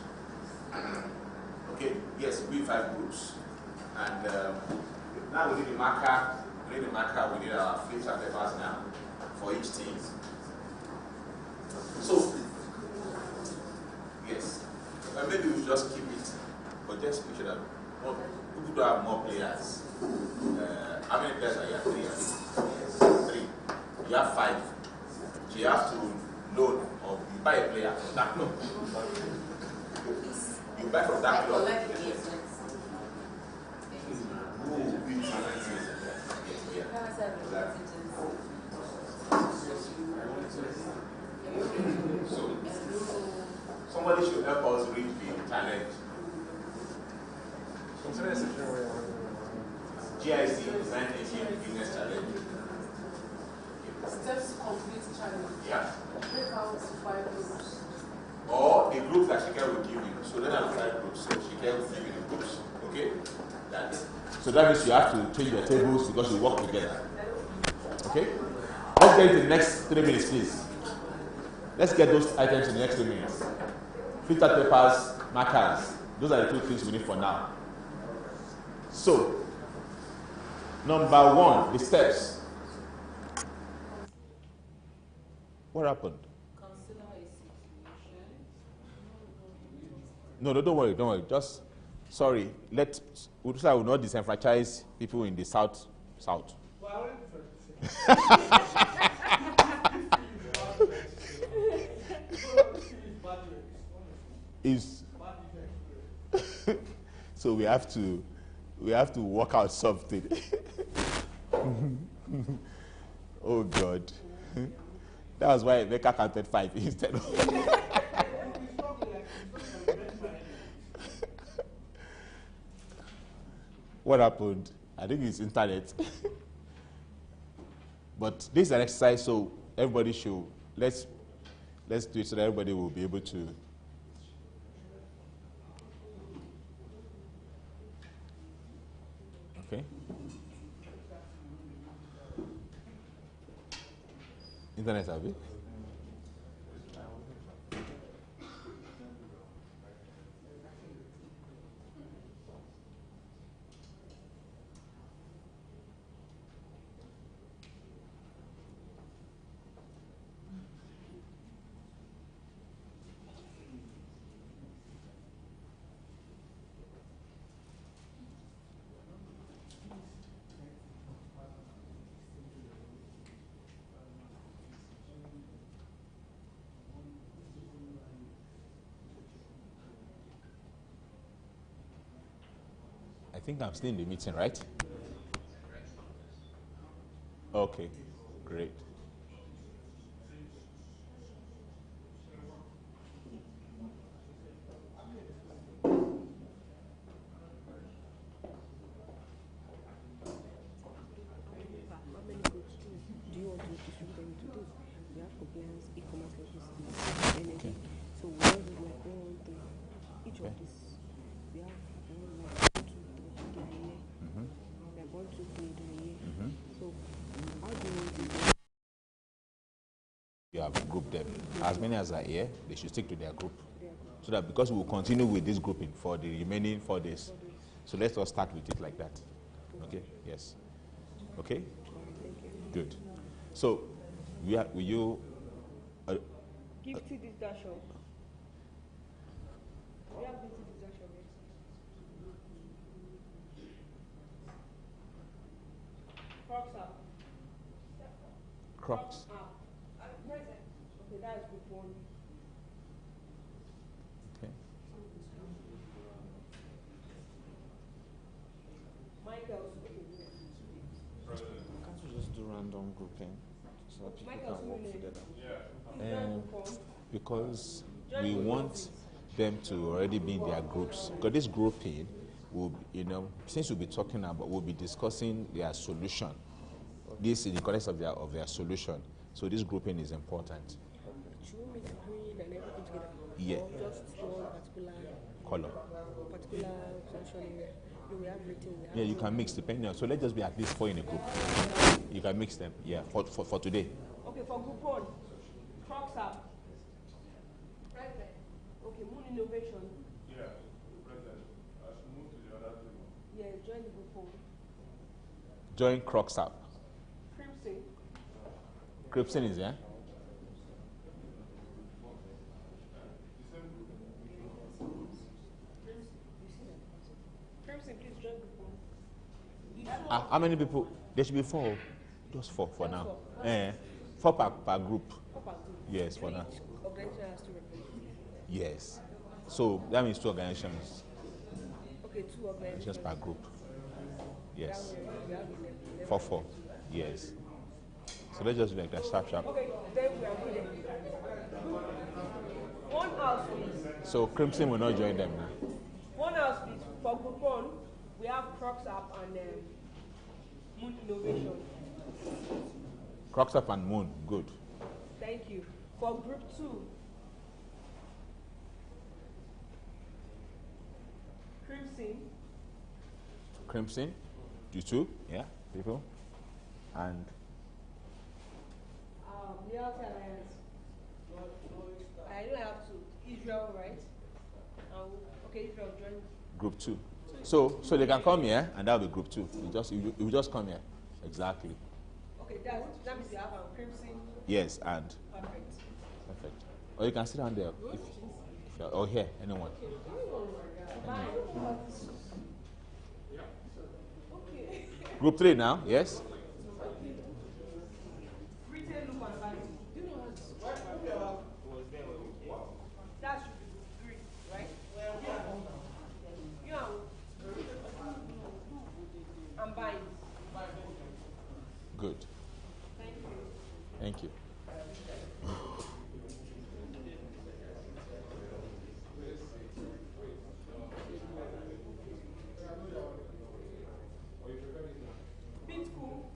Okay? Yes, we'll be in 5 groups. And now we need a marker. We need our flips and papers now for each team. So, yes, maybe we just keep it, but just make sure that we could have more players. How many players are you? 3, I think. 3. You have 5. So you have to loan or you buy a player from that club. You buy from that club. So, somebody should help us read the challenge. GIC Design Thinking Business Challenge.
Steps to complete challenge.
Yeah.
Break out 5 groups.
Or the groups that Shika will give you. So then I have 5 groups. So Shika will give you the groups. Okay? So that means you have to change your tables because you work together. Okay? Let's get into the next 3 minutes, please. Let's get those items in the next 3 minutes. Filter papers, markers. Those are the 2 things we need for now. So, number 1, the steps. What happened?
Consider a situation.
No, don't worry. Just, sorry. I will not disenfranchise people in the south. So we have to work out something. Oh God. That was why Becca counted 5 instead of What happened? I think it's internet. But this is an exercise, so everybody should let's do it so that everybody will be able to. Okay. Internet, have you? I think I'm still in the meeting, right? Okay, great.
you have grouped them. As many as are here, they should stick to their group. So that because we will continue with this grouping for the remaining 4 days. So let's all start with it like that. Okay? Yes. Okay? Good. So, will you...
Gifty distraction. We have gifty distraction. Crocs up.
Crocs.
Up. Present. Okay, that is group 1.
Okay.
Michael's.
Can't you just do random grouping so that people
Michael's
can work
really-
together?
Because we want them to already be in their groups. Because this grouping will, since we'll be talking about, we'll be discussing their solution. This in the context of their solution. So this grouping is important.
Should we make green and everything together?
Yeah.
Or just one particular
Color.
Particular solution area? Do we have written?
Yeah, you can mix depending on. So let's just be at least 4 in a group. You can mix them. Yeah, for today.
Okay, for group 1, Crocs up. Present. Okay, Moon Innovation.
Yeah, present. I should move to the other table.
Yeah, join the group 4.
Join Crocs up.
Crimson.
Crimson is there.
Crimson, please join group 1.
How many people? There should be 4. Just 4 for now. 4 per group.
4 per group.
Yes, for now.
Each organization has to represent.
Yes. So that means 2 organizations.
Okay, 2 organizations.
Just per group. Yes.
We have 11.
4. Yes. So let's just do like that. Sharp.
Okay, then we are good. One house, please.
So Crimson will not join them now.
One house, please. For group 1, we have Crocs up and Moon Innovation.
Crocs up and Moon. Good.
Thank you. For group 2, Crimson.
Crimson. You 2. Yeah. People. And
Loyalty Alliance. I don't have to. Israel, right? Okay, Israel, join.
group 2. So they can come here, and that will be group 2. You just come here. Exactly.
Okay, that means you have a Crimson.
Yes, and.
Perfect.
Or you can sit down there. Or here, anyone.
Okay.
Group 3 now, yes?
Retail look and value. Do you know that should be group 3, right? Yeah. I'm buying.
Good.
Thank you.
Thank you.
Bit cool.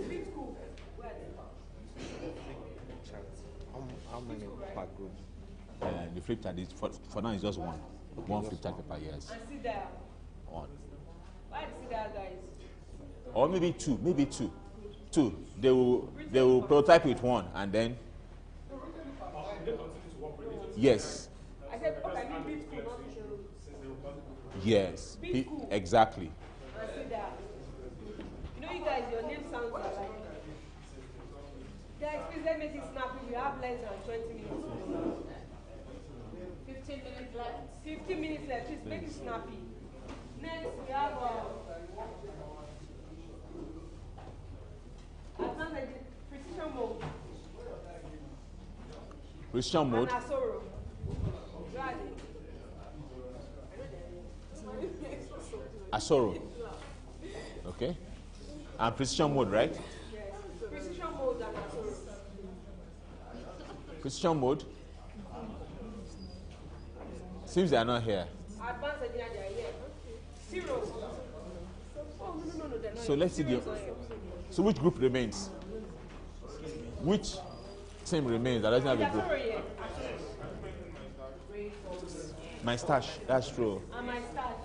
Bit cool. Where are they?
How many per group?
The flip chart is for now it's just one. One flip chart paper, yes.
And see there.
One.
Why did you see that, guys?
Or maybe two. Two. They will prototype with one and then yes.
I said, okay, I mean bit cool, not
Yes.
Bit cool.
Exactly.
And see that. You know, you guys, your name sounds alike. Guys, please let me make it snappy. We have less than 20 minutes. 15 minutes left. 15 minutes left. Please make it snappy. Next, we have advanced precision mode.
Precision mode.
And Asoro.
Asoro. Okay. And precision mode, right?
Yes. Precision mode and Asoro.
Precision mode. Seems they are not here.
Advanced engineer, they are here. Zero. Oh, no, they're not
So let's see the. So which group remains? Which team remains that doesn't have a group? My stash. That's true.
And my stash.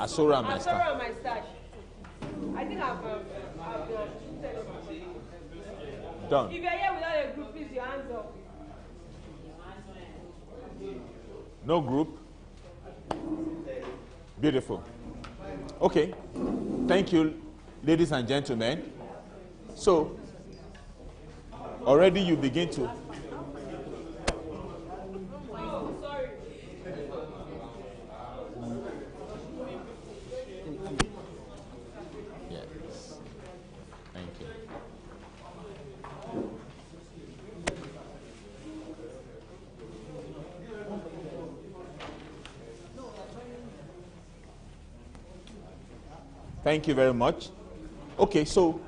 Asura and my
Asura
stash.
and my stash. I think I've
Done.
If you're here without a group, please your hands up.
No group? Beautiful. Okay. Thank you, ladies and gentlemen. So, already you begin to...
Sorry.
Yes. Thank you. Thank you very much. Okay, so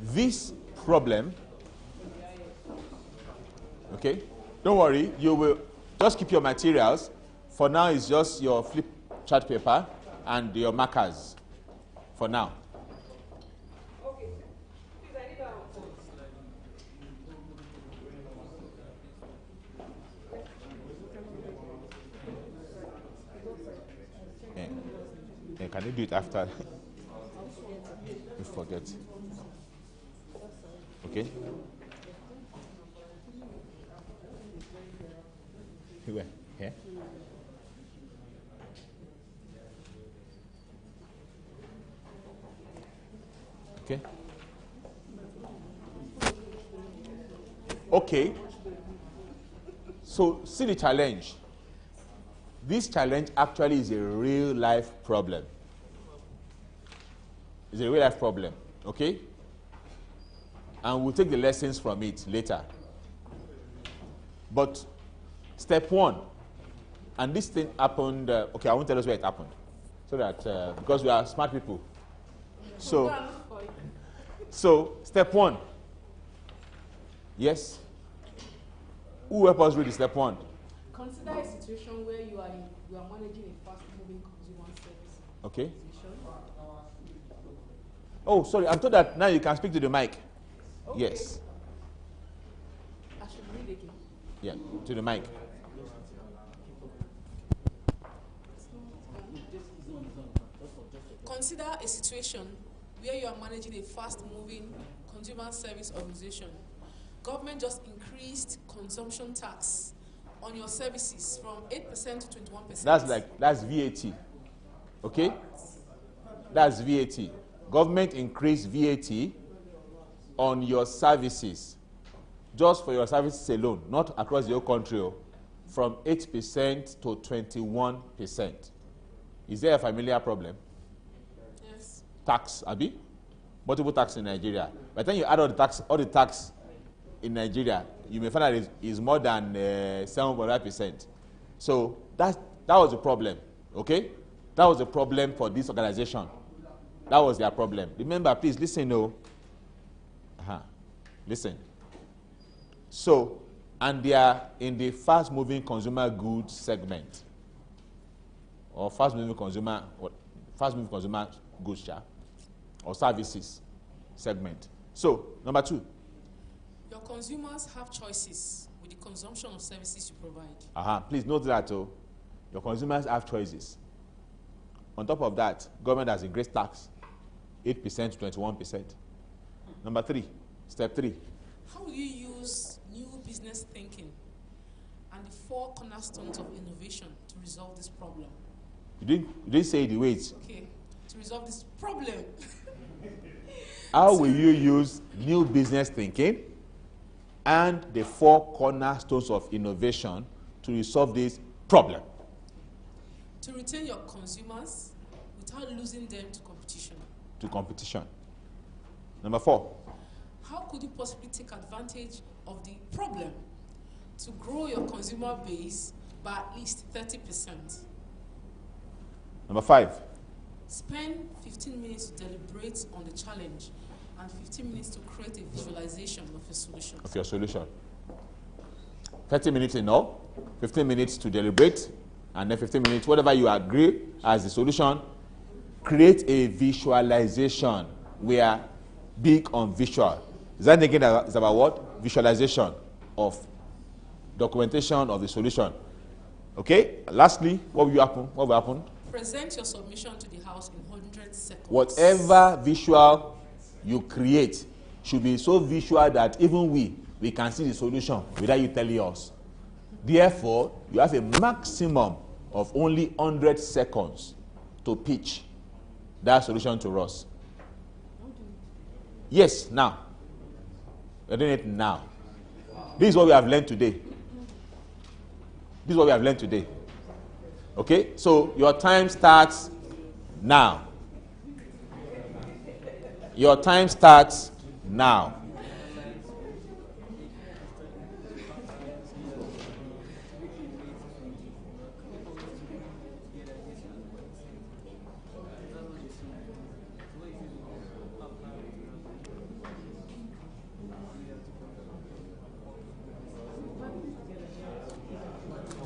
this problem, okay, don't worry, you will just keep your materials. For now, it's just your flip chart paper and your markers for now.
Okay. Please, I need that one.
Yeah, can you do it after? You forget. Okay? Where? Here? Okay? Okay. So, see the challenge. This challenge actually is a real life problem. It's a real life problem, okay? And we'll take the lessons from it later. But step one, and this thing happened, okay, I won't tell us where it happened. So that, because we are smart people. So step one. Yes? Who help us read the step one?
Consider a situation where you are managing a fast-moving consumer service.
Okay. Oh, sorry. I'm told that now you can speak to the mic.
Okay.
Yes.
I should read again.
Yeah, to the mic.
Consider a situation where you are managing a fast-moving consumer service organization. Government just increased consumption tax on your services from 8% to 21%.
That's VAT. Okay? That's VAT. Government increased VAT on your services, just for your services alone, not across the whole country, from 8% to 21%. Is there a familiar problem?
Yes.
Tax, Abi? Multiple tax in Nigeria. By the time you add all the tax in Nigeria, you may find that it's more than 7.5%. So that was the problem, okay? That was the problem for this organization. That was their problem. Remember, please listen, listen. So, and they are in the fast-moving consumer goods segment, or fast-moving consumer goods, or services segment. So, number two.
Your consumers have choices with the consumption of services you provide.
Please note that your consumers have choices. On top of that, government has increased tax, 8% to 21%. Number three, step three.
How will you use new business thinking and the 4 cornerstones of innovation to resolve this problem?
You didn't say the weight.
Okay, to resolve this problem.
How will you use new business thinking and the 4 cornerstones of innovation to resolve this problem?
To retain your consumers without losing them to competition.
Number 4.
How could you possibly take advantage of the problem to grow your consumer base by at least 30%?
Number 5.
Spend 15 minutes to deliberate on the challenge and 15 minutes to create a visualization of your solution.
30 minutes in all, 15 minutes to deliberate, and then 15 minutes, whatever you agree as the solution, create a visualization. We are big on visual. Is that thinking that is about what? Visualization of documentation of the solution. Okay? Lastly, what will happen? What will happen?
Present your submission to the House in 100 seconds.
Whatever visual you create should be so visual that even we can see the solution without you telling us. Therefore, you have a maximum of only 100 seconds to pitch that solution to us. Yes, now. We're doing it now. This is what we have learned today. This is what we have learned today. Okay? So your time starts now. Your time starts now.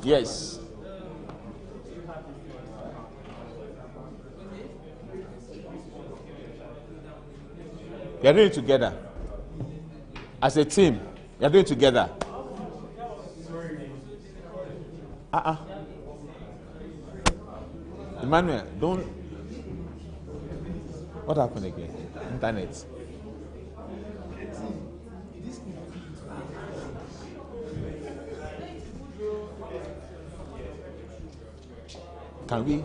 Yes. You are doing it together. As a team, you are doing it together. Emmanuel, don't. What happened again? Internet. Can we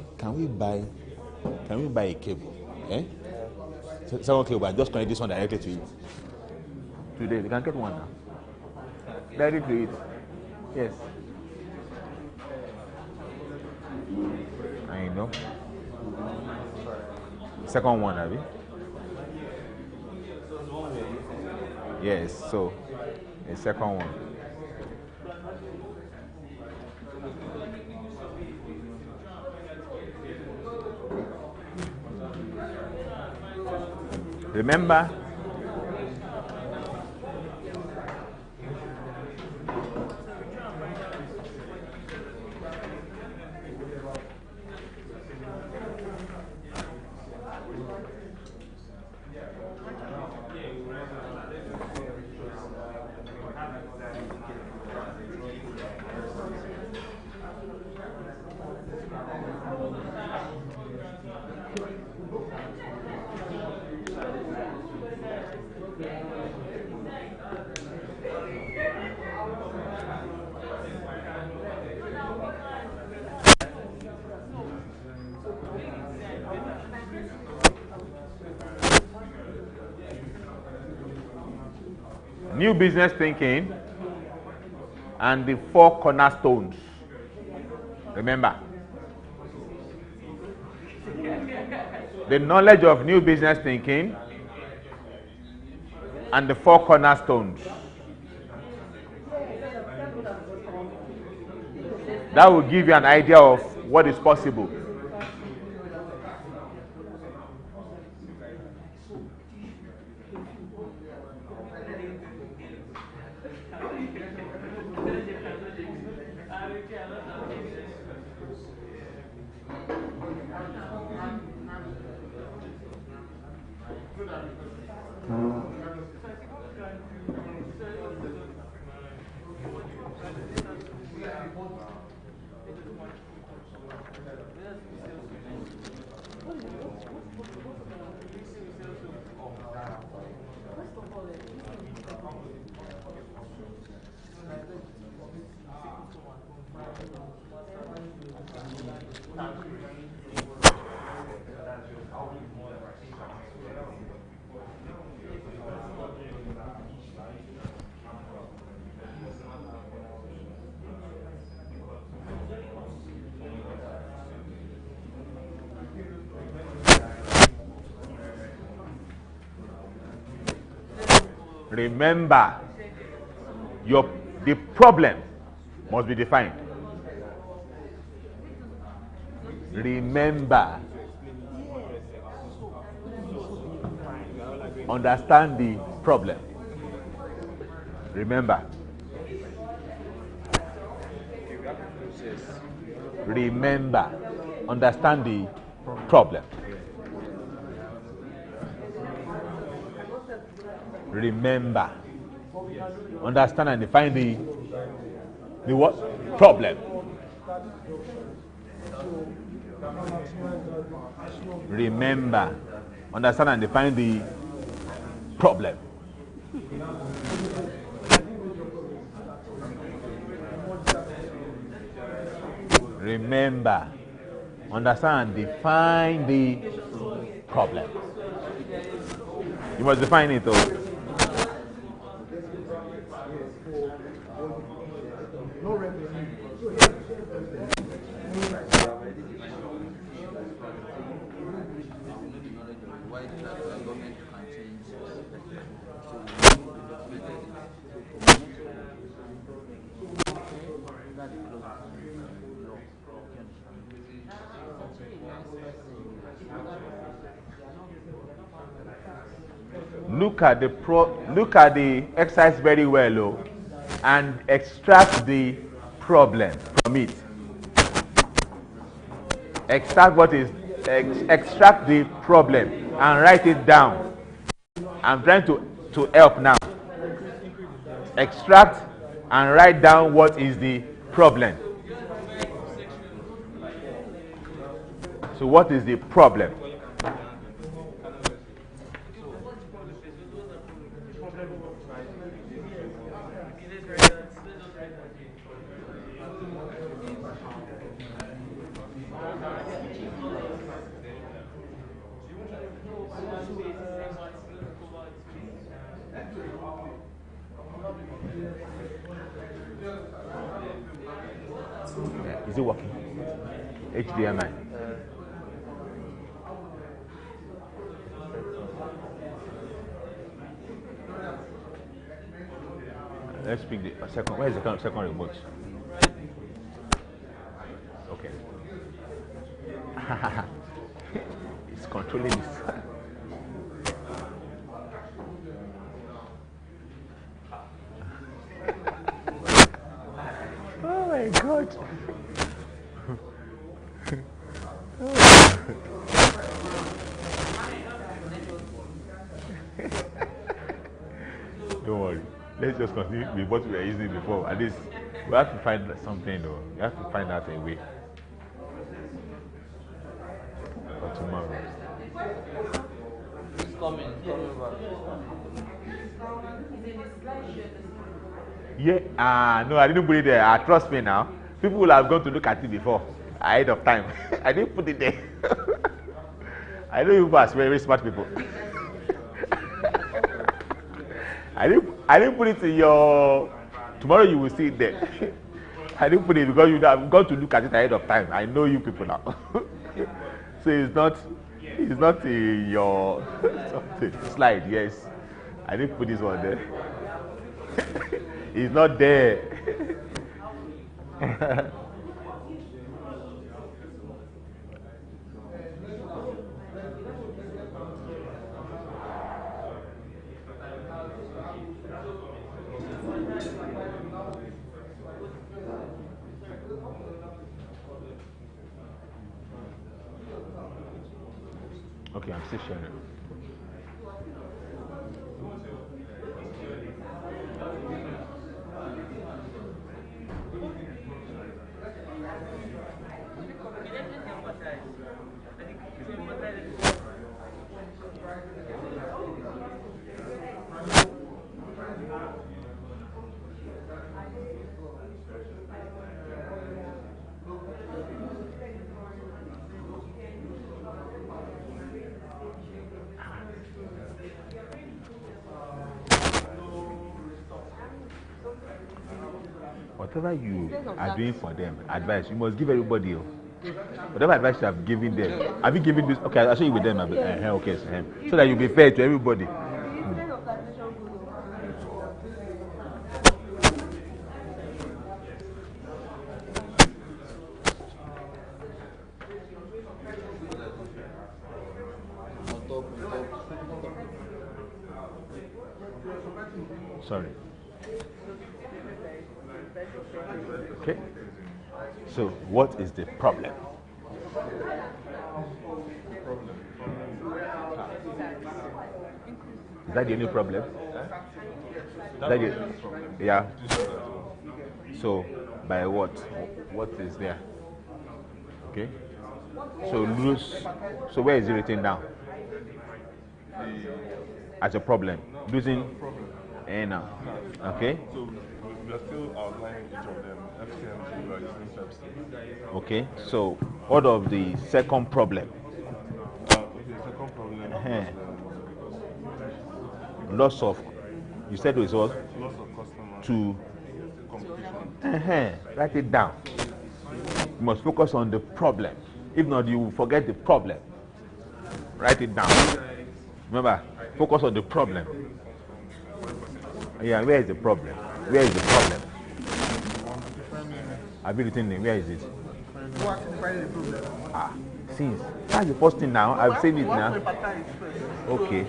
buy a cable? Eh? Second cable, just connect this one directly to it. Today, we can get one now. Directly to it. Yes. I know. Second one, have you? Yes, so a second one. Remember, new business thinking and the 4 cornerstones. Remember, the knowledge of new business thinking and the 4 cornerstones. That will give you an idea of what is possible. Remember, the problem must be defined. Remember, understand the problem. Remember, understand the problem. Remember, understand and define the what? Problem. Remember, understand and define the problem. Remember, understand and define the problem. You must define it though. Look at the exercise very well, oh, and extract the problem from it. Extract the problem and write it down. I'm trying to help now. Extract and write down what is the problem. So what is the problem? Is it working? HDMI. Let's pick the second. Where is the second remote? Okay. It's controlling this. Oh my God. Don't worry. Let's just continue with what we were using before. At least we have to find something though. We have to find out a way for tomorrow.
It's coming back.
Yeah, no, I didn't put it there. Trust me now. People will have gone to look at it before, ahead of time. I didn't put it there. I know you are very smart people. I didn't put it in your. Tomorrow you will see it there. I didn't put it because you have gone to look at it ahead of time. I know you people now. So it's not in your slide. Yes, I didn't put this one there. It's not there. Okay, I'm still sharing. Whatever you are doing for them, advice, you must give everybody. Whatever advice you have given them, have you given this? Okay, I'll show you with them. Okay, so that you'll be fair to everybody. Sorry. Okay. So, what is the problem? Is that the only problem? Is that it? Yeah. So, by what? What is there? Okay. So lose. So where is it written down? As a problem. Losing. Now. Okay.
So we are still outlining each of them. FCMG, we are using Pepsi.
Okay. So what of the second problem?
Okay, second problem.
Loss of. You said it was what?
Loss of customers.
To.
Competition.
Write it down. You must focus on the problem. If not, you will forget the problem. Write it down. Remember, focus on the problem. Yeah, where is the problem? Where is the problem? Have you written it? Where is it? Since that's the first thing now. I've seen it now. Okay.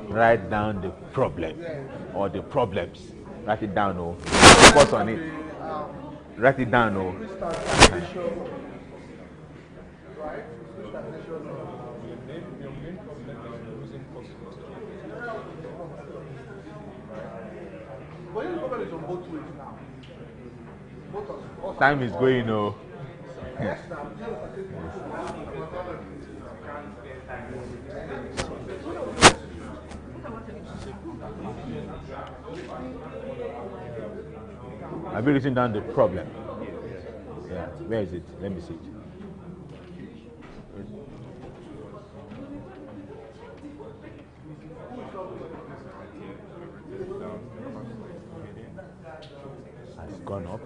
Write down the problem or the problems. Write it down. Oh, focus on it. Write it down. Oh. Time is going. Oh. Have you written down the problem? Yeah. Where is it? Let me see it. Has gone up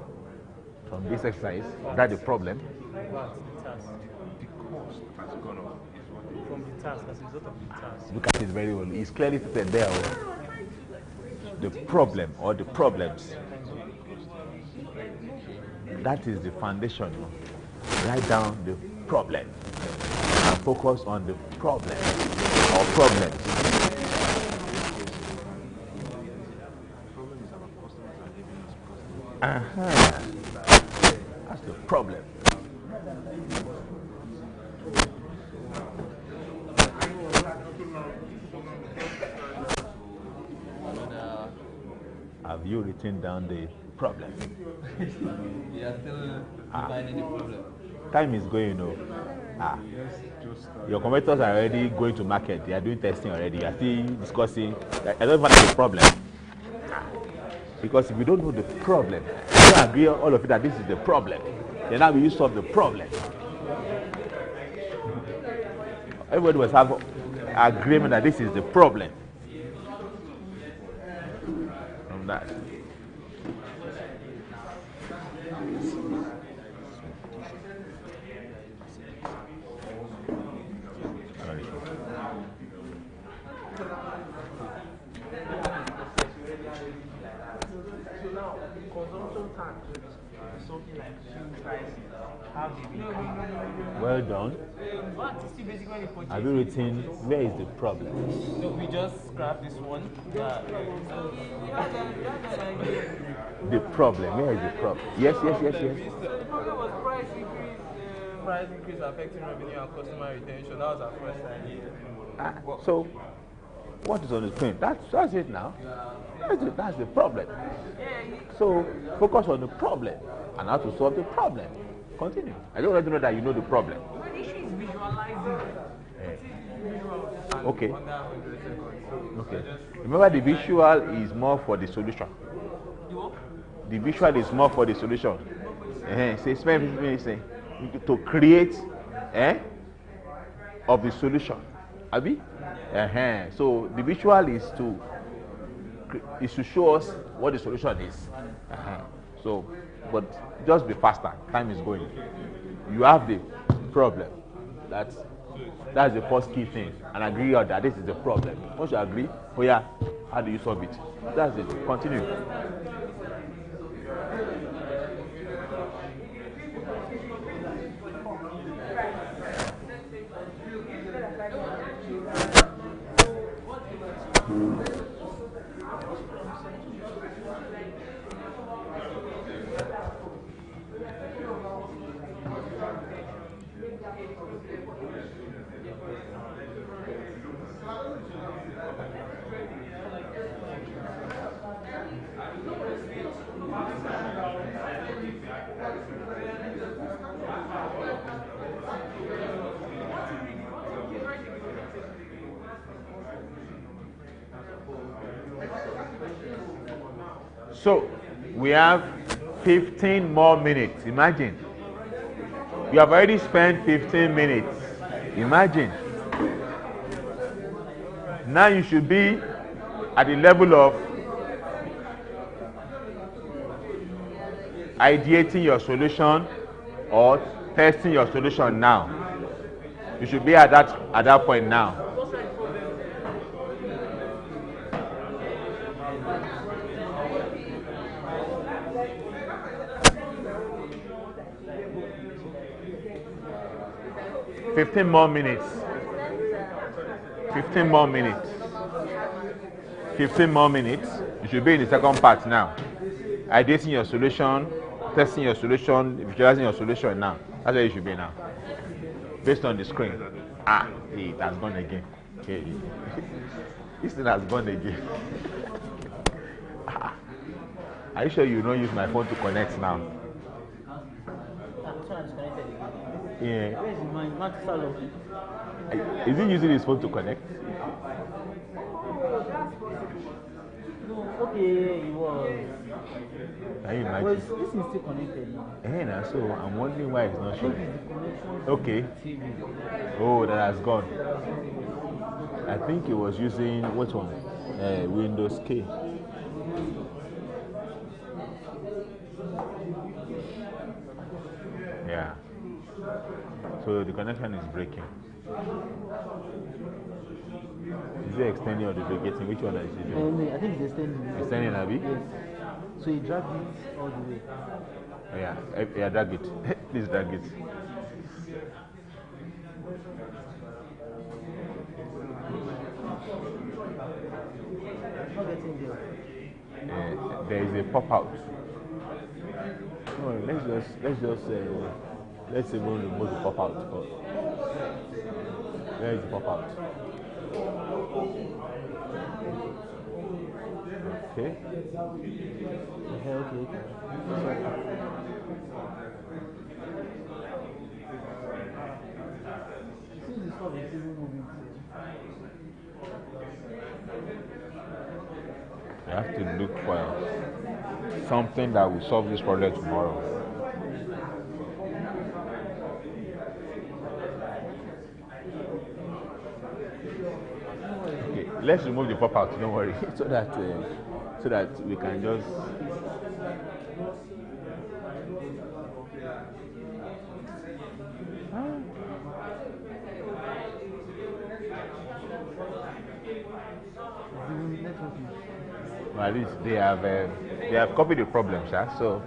from this exercise. Is that the problem?
The cost has gone up. From the task, as a result of the task.
Look at it very well. It's clearly stated there. The problem or the problems. That is the foundation. Write down the problem and focus on the problem or problems. That's the problem. Have you written down the problem?
We are still defining the problem.
Time is going, Your competitors are already going to market. They are doing testing already. You are still discussing. I don't even know the problem. Because if you don't know the problem, you don't agree all of it that this is the problem. Then now we solve the problem. Everybody must have agreement that this is the problem. From that. Well done. Have you written where is the problem?
No, we just scrap this one.
The problem. Where is the problem? Yes.
The problem was price increase affecting revenue and customer retention. That was our first idea.
So, what is on the screen? That's it now. That's the problem. So, focus on the problem and how to solve the problem. Continue. I don't want to know that you know the problem.
The issue is visualizing.
Okay. Remember, the visual is more for the solution. The visual is more for the solution. Say, to create of the solution. Abi? So the visual is to show us what the solution is. So, but just be faster. Time is going. You have the problem. That's the first key thing. And agree on that this is the problem. Once you agree, how do you solve it? That's it. Continue. So we have 15 more minutes. Imagine. You have already spent 15 minutes. Imagine. Now you should be at the level of ideating your solution or testing your solution now. You should be at that point now. Fifteen more minutes. 15 more minutes. 15 more minutes. You should be in the second part now. Ideating your solution, testing your solution, visualizing your solution now. That's where you should be now. Based on the screen. It has gone again. Okay. This thing has gone again. Are you sure you don't use my phone to connect now? Yeah. Is he using his phone to connect?
No, okay, he was.
Can you imagine?
Well, this is still connected now.
So I'm wondering why it's not showing. Okay.
TV.
Oh, that has gone. I think he was using what one? Windows K. Yeah. So the connection is breaking. Is it extending or deprecating? Which one is it doing?
I think it's extending.
Extending, Abi?
Yes. So he dragged it all the way.
Oh, yeah, drag it. Please drag it.
Not getting there.
There is a pop out. No, let's even remove the pop out. Where is the pop out? Okay.
Okay.
I have to look for something that will solve this problem tomorrow. Okay, let's remove the pop out. Don't worry, so that we can just. Well, at least they have copied the problem, so.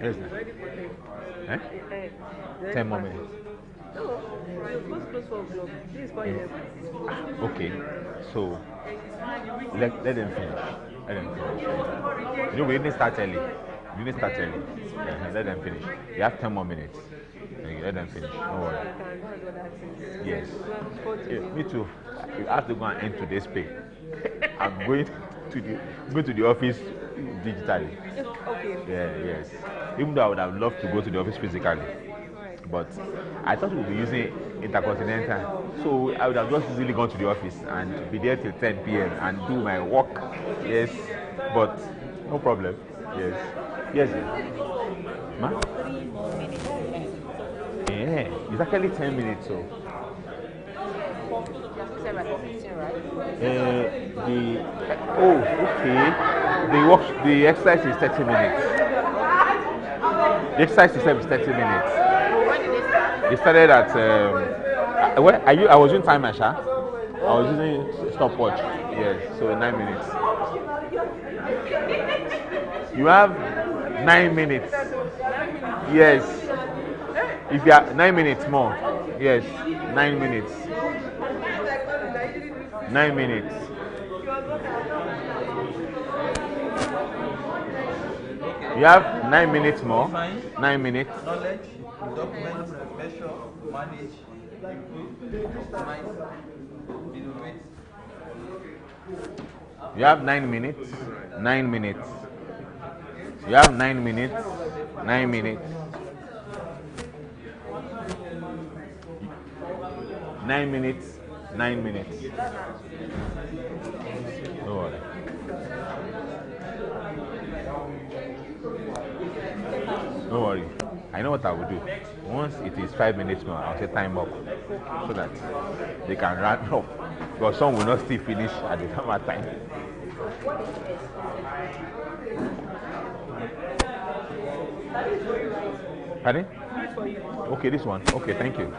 Yes, sir.
Ready for 10.
Eh? 10 more minutes.
No, you're supposed to close 4 o'clock. This is 4:11.
Okay, so let them finish. Let them finish. No, we didn't start early. We didn't start early. Let them finish. You have 10 more minutes. Okay, let them finish. Don't worry. Yes. Yeah, me too. You have to go and enter today's pay. I'm going to the office digitally.
Okay.
Yeah, yes. Even though I would have loved to go to the office physically. But I thought we'd be using Intercontinental. So I would have just easily gone to the office and be there till 10 p.m. and do my work. Yes. But no problem. Yes. Yes. Ma?
3 more minutes.
Yeah. It's actually 10 minutes. So. Okay. The exercise is 30 minutes. The exercise itself is 30 minutes. It started at I was using time Asha. I was using stopwatch. Yes, so 9 minutes. You have 9 minutes. Yes. If you are 9 minutes more. Yes, 9 minutes. 9 minutes. You have 9 minutes more. 9 minutes.
Knowledge, document, measure, manage, improve, optimize, innovate.
You have 9 minutes. 9 minutes. You have 9 minutes. 9 minutes. 9 minutes. 9 minutes. Don't worry. Don't worry. I know what I will do. Once it is 5 minutes more, I'll say time up so that they can run up. Because some will not still finish at the normal time. Pardon? Okay, this one. Okay, thank you.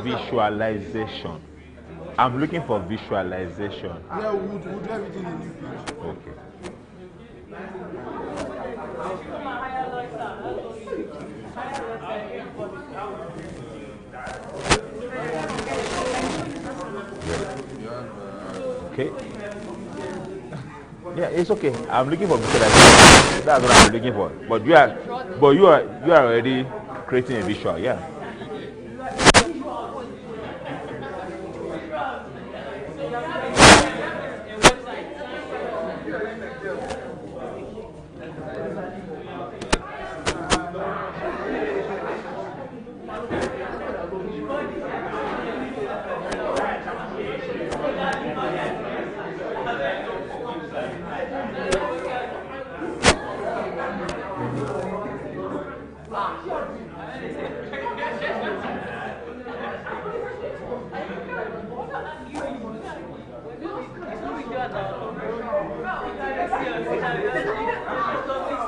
Visualization. I'm looking for visualization.
Yeah, we'll do everything in new page.
Okay. Okay. Yeah, it's okay. I'm looking for visualization. That's what I'm looking for. But you are already creating a visual. Yeah.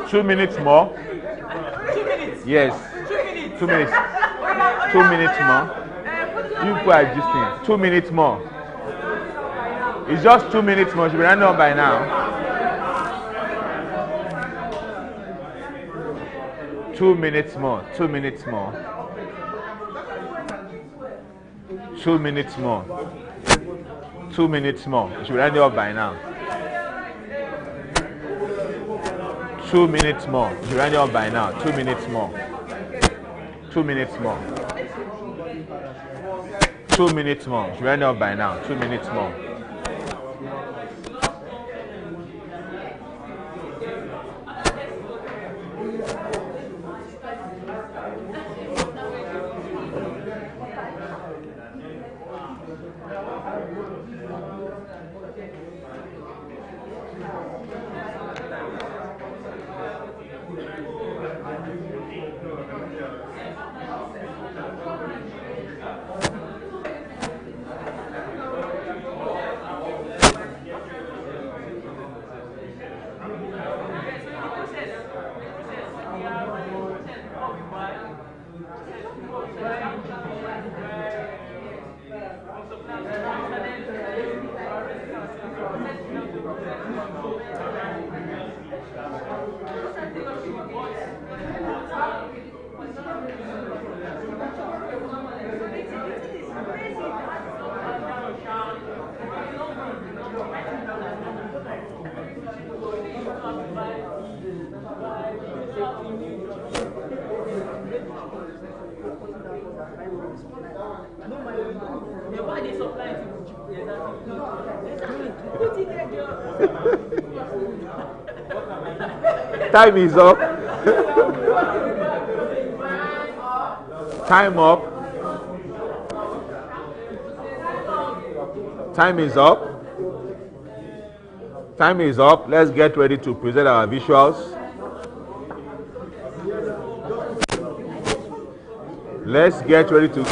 2 minutes more.
2 minutes.
Yes.
2 minutes.
2 minutes. 2 minutes more. You people are gisting. 2 minutes more. It's just 2 minutes more. Should be running up by now. 2 minutes more. 2 minutes more. 2 minutes more. 2 minutes more. It should be running up by now. 2 minutes more. It should be running up by now. 2 minutes more. 2 minutes more. 2 minutes more. It should be running up by now. 2 minutes more. Time is up. Time up. Time is up. Time is up. Let's get ready to present our visuals. Let's get ready to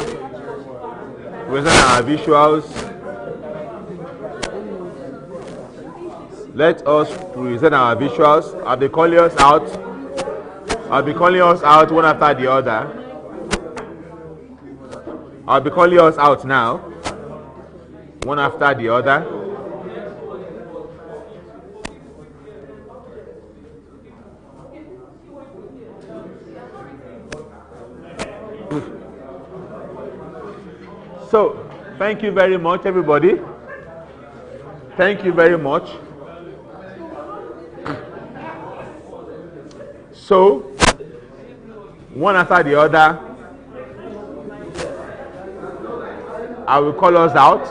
present our visuals. Let us present our visuals. I'll be calling us out. I'll be calling us out one after the other. I'll be calling us out now, one after the other. So, thank you very much, everybody. Thank you very much. So, one after the other, I will call us out,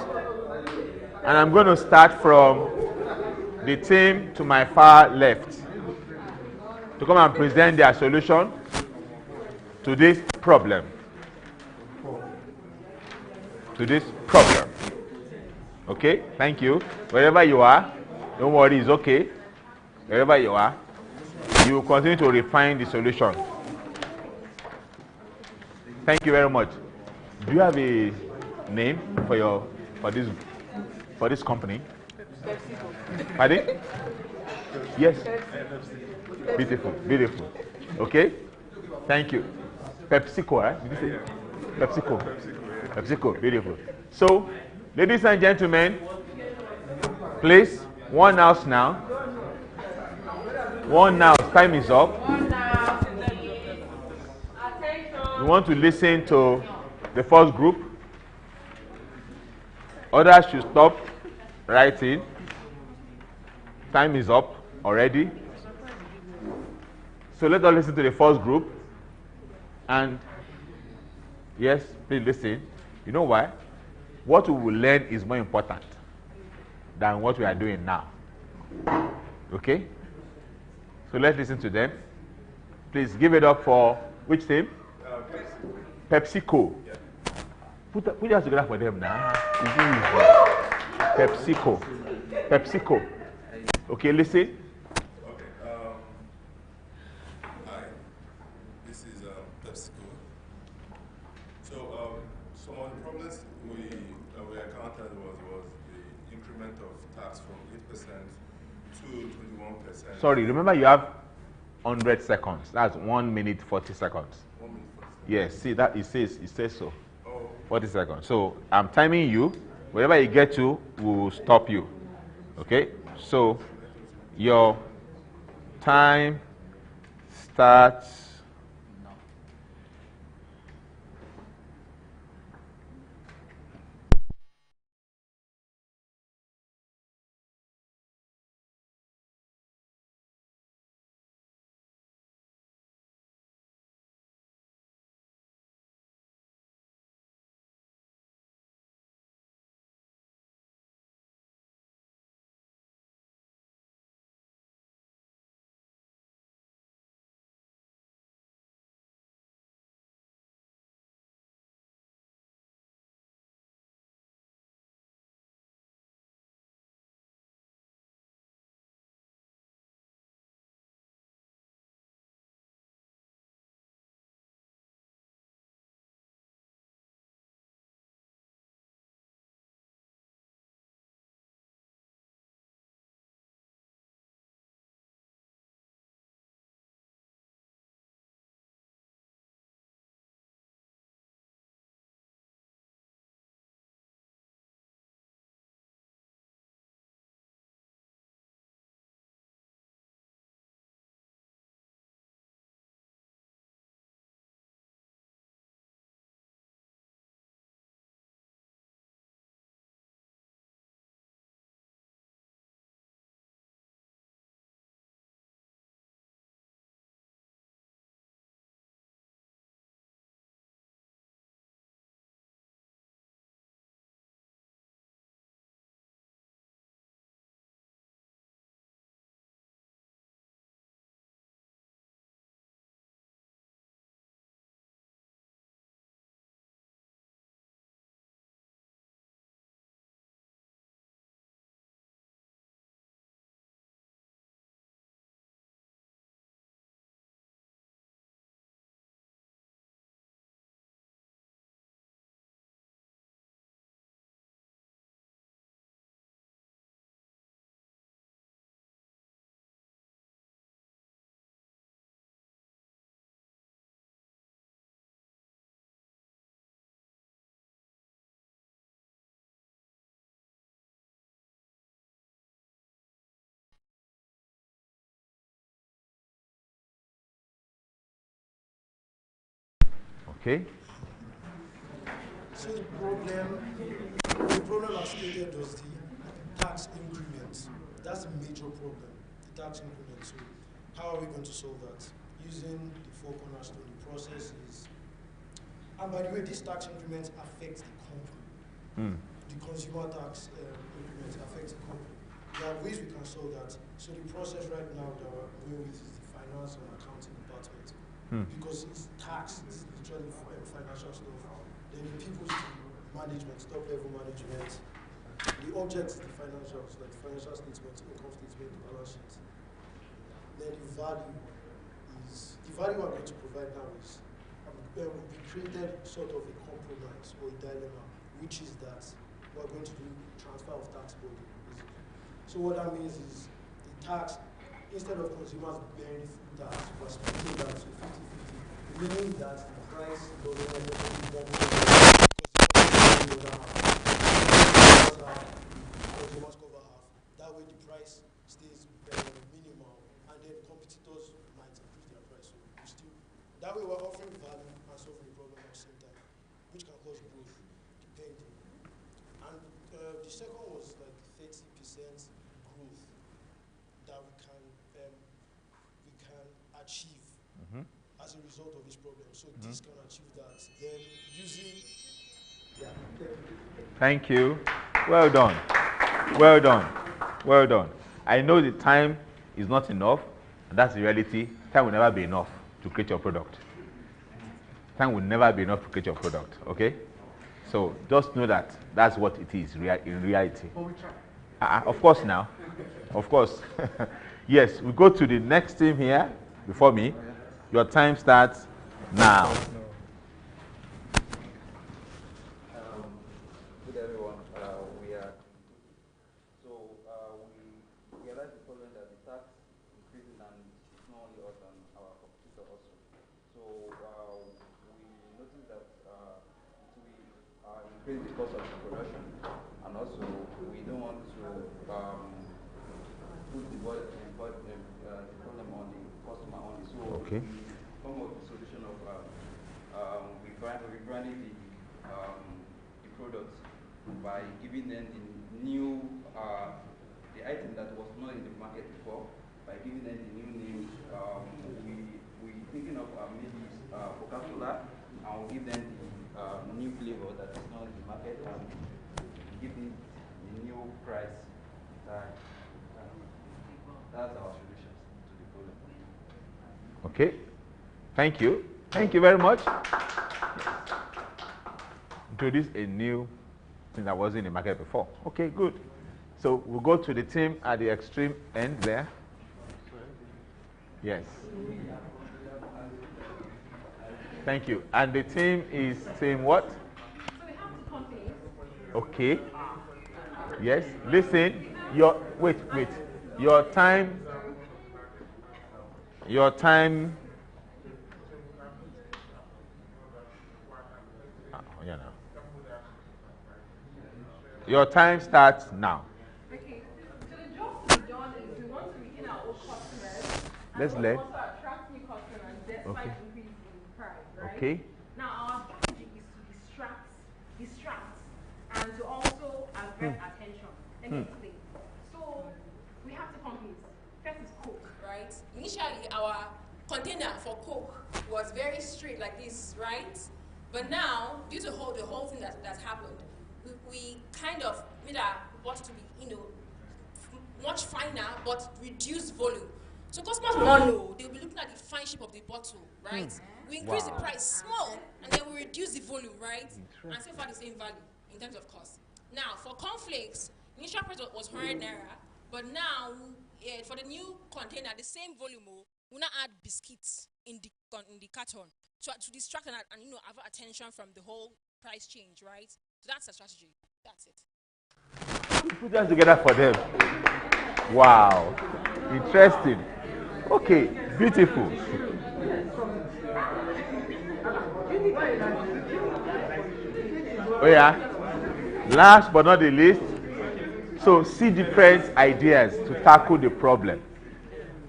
and I'm going to start from the team to my far left to come and present their solution to this problem. Okay, thank you. Wherever you are, don't worry, it's okay. Wherever you are, you will continue to refine the solution. Thank you very much. Do you have a name for this company? Pardon? Yes. Beautiful. Okay. Thank you. PepsiCo, right? Did you say PepsiCo? PepsiCo. Beautiful. So, ladies and gentlemen, please, one house now. One now. Time is up. We want to listen to the first group. Others should stop writing. Time is up already. So let us listen to the first group. And yes, please listen. You know why? What we will learn is more important than what we are doing now. Okay? So let's listen to them. Please give it up for which team? PepsiCo. Yeah. Put your together for them now. PepsiCo. Okay, listen.
Hi, this is PepsiCo. So some of the problems we encountered was the increment of tax from 8% to 21%.
Sorry, remember you have 100 seconds. That's 1 minute 40 seconds.
1 minute 40 seconds.
Yes, see that it says so. 40 seconds. So I'm timing you. Wherever you get to, we'll stop you. Okay? So your time starts okay.
So the problem I stated was the tax increment. That's a major problem, the tax increment. So how are we going to solve that? Using the four cornerstone, the process is, and by the way, these tax increments affect the company. The consumer tax increments affect the company. There are ways we can solve that. So the process right now that we're going with is the finance and accounting department. Because it's tax, it's literally financial stuff. Then the people's management, top level management. The object is the financials, like financial statements, income statement, balance sheet. Then the value we're going to provide now is we created sort of a compromise or a dilemma, which is that we're going to do transfer of tax burden. So what that means is the tax, instead of consumers bearing the full tax, we're splitting that to 50-50, meaning that the price doesn't necessarily be more because the consumers cover half. That way the price stays minimal, and then competitors might increase their price. So we still, that way we're offering value and solving the problem at the same time, which can cause growth, depending. And the second was like 30% growth that we can achieve as a result of this problem. So this can achieve that. Then using
Thank you. Well done. Well done. Well done. I know the time is not enough, and that's the reality. Time will never be enough to create your product. Time will never be enough to create your product, okay? So just know that that's what it is in reality. Of course now. Of course. Yes, we go to the next team here before me. Your time starts now.
Good everyone. We realized the problem that the tax
it's not only us and our competitor also. So we noticed that it will increase the cost of the production, and also we don't want to put the problem on the customer only. So
okay.
we come up with the solution of rebranding the products by giving them the new the item that was not in the market before, by giving them the new name. We thinking of maybe Coca-Cola, and we'll give them the new flavor that is not in the market, and give them the new price. That's our solution to the problem.
Okay. Thank you. Thank you very much. Introduce a new thing that wasn't in the market before. Okay, good. So we'll go to the team at the extreme end there. Yes. Thank you. And the team is team what?
So we have two companies.
Okay. Yes. Listen. Wait. Your time. Yeah, now. Your time starts now.
Okay. So the job to be done is we want to retain our old customers.
Let's
and
let.
also attract new customers despite increase in price, right?
Okay.
Now our strategy is to distract, and to also avert attention. Let me explain. So we have two companies. First is Coke, right? Initially, our container for Coke was very straight like this, right? But now, due to the whole thing that happened, we kind of made our bottle to be, much finer, but reduced volume. So customers will not know. They'll be looking at the fine shape of the bottle, right? We increase the price small, and then we reduce the volume, right? And still for the same value in terms of cost. Now, for cornflakes, initial price was 100 naira, but now, for the new container, the same volume, we'll not add biscuits in the carton to distract and have attention from the whole price change, right? So that's the strategy. That's it.
Put that together for them. Wow. Interesting. Okay. Beautiful. Oh yeah. Last but not the least, so see different ideas to tackle the problem.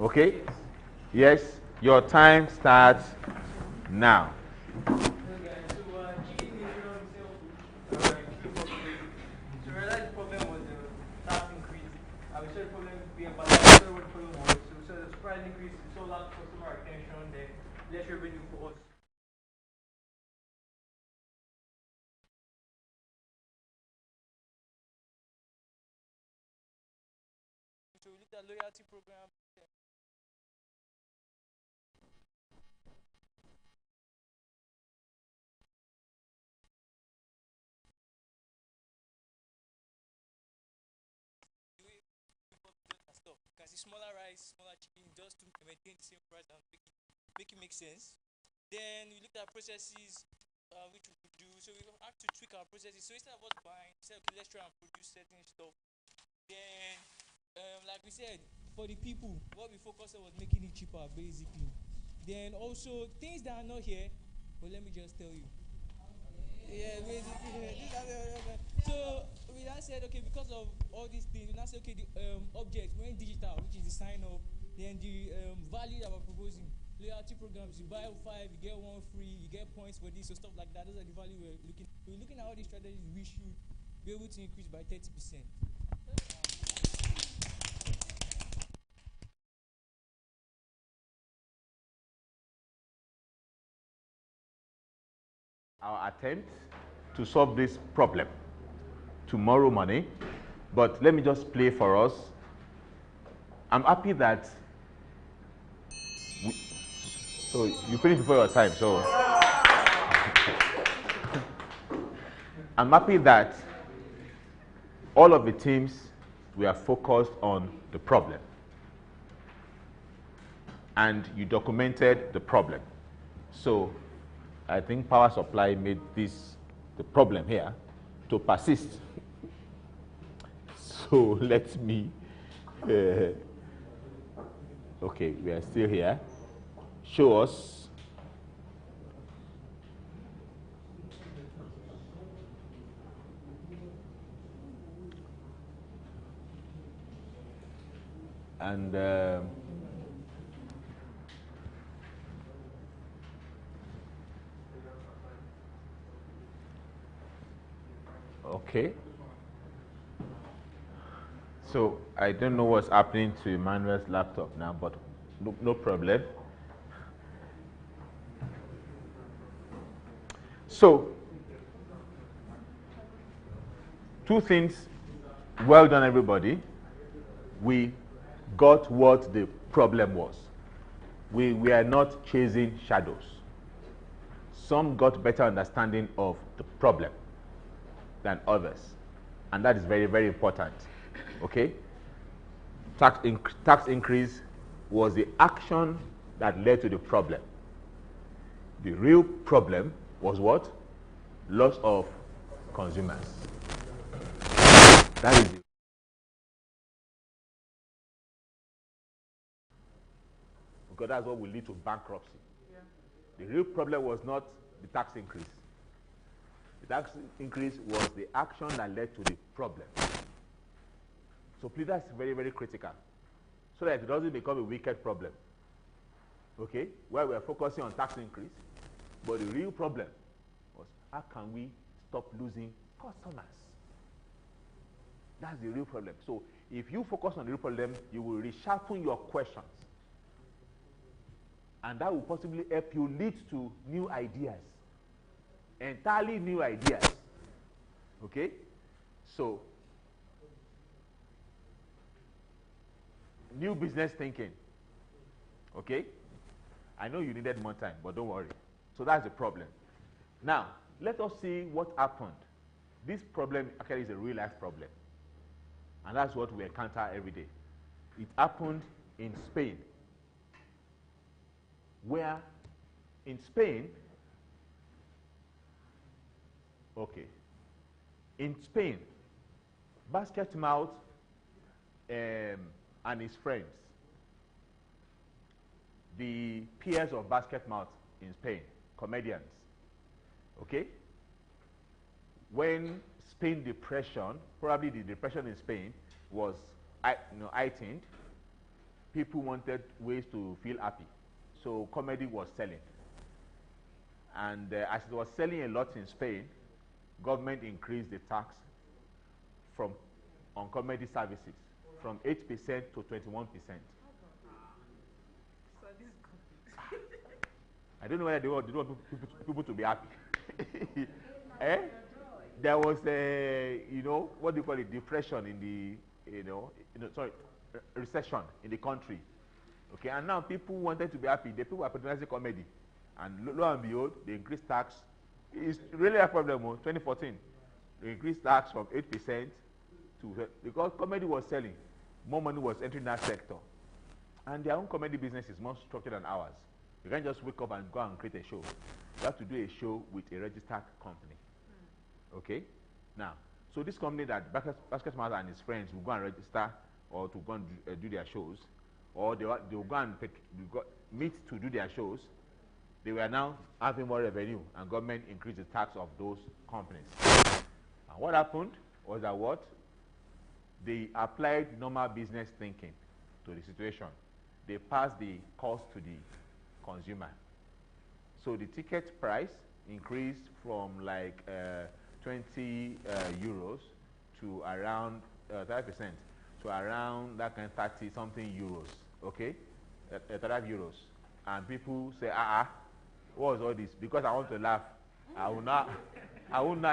Okay? Yes, your time starts now.
Less revenue for us. So we looked at loyalty program. Because the smaller rice, smaller chicken, just to maintain the same price and make it make sense. Then we looked at processes which we could do. So we have to tweak our processes. So instead of us buying, say, okay, let's try and produce certain stuff. Then, like we said, for the people, what we focused on was making it cheaper, basically. Then also, things that are not here, but let me just tell you. Yeah, basically. So we now said, okay, because of all these things, we now said, okay, the object went digital, which is the sign up. Then the value that we're proposing, loyalty programs, you buy 5, you get 1 free, you get points for this, so stuff like that. Those are the value we're looking at all these strategies. We should be able to increase by 30%.
Our attempt to solve this problem tomorrow morning, but let me just play for us. I'm happy that so you finished before your time, so I'm happy that all of the teams were focused on the problem and you documented the problem. So I think power supply made this the problem here to persist. So let me Okay, we are still here. Show us. And okay. So I don't know what's happening to Emmanuel's laptop now, but no problem. So, two things. Well done, everybody. We got what the problem was. We are not chasing shadows. Some got better understanding of the problem than others. And that is very, very important. Okay? Tax increase was the action that led to the problem. The real problem was what? Loss of consumers. That is it. Because that's what will lead to bankruptcy. Yeah. The real problem was not the tax increase. The tax increase was the action that led to the problem. So please, that's very, very critical. So that it doesn't become a wicked problem. Okay? Where we are focusing on tax increase, but the real problem was how can we stop losing customers? That's the real problem. So if you focus on the real problem, you will resharpen your questions. And that will possibly help you lead to new ideas. Entirely new ideas. Okay? So, new business thinking. Okay? I know you needed more time, but don't worry. So that's the problem. Now, let us see what happened. This problem actually is a real life problem. And that's what we encounter every day. It happened in Spain, where in Spain, in Spain, Basket Mouth and his friends, the peers of Basket Mouth in Spain, comedians, okay? When Spain depression, probably the depression in Spain was heightened, people wanted ways to feel happy. So comedy was selling. And as it was selling a lot in Spain, government increased the tax on comedy services from 8% to 21%. I don't know whether they want people to be happy. Eh? There was a, what do you call it, depression in the, recession in the country. Okay, and now people wanted to be happy. The people were patronizing comedy. And lo and behold, they increased tax. It's really a problem, 2014. They increased tax from 8% to, because comedy was selling. More money was entering that sector. And their own comedy business is more structured than ours. You can't just wake up and go and create a show. You have to do a show with a registered company. Okay? Now, so this company that Basket Mouth and his friends will go and register or to go and do their shows, or they will go and meet to do their shows, they were now having more revenue, and government increased the tax of those companies. And what happened was that they applied normal business thinking to the situation. They passed the cost to the consumer. So the ticket price increased from like 20 euros to around 5%, to around that kind of 30 something euros. Okay, 35 euros. And people say, what was all this? Because I want to laugh, I will not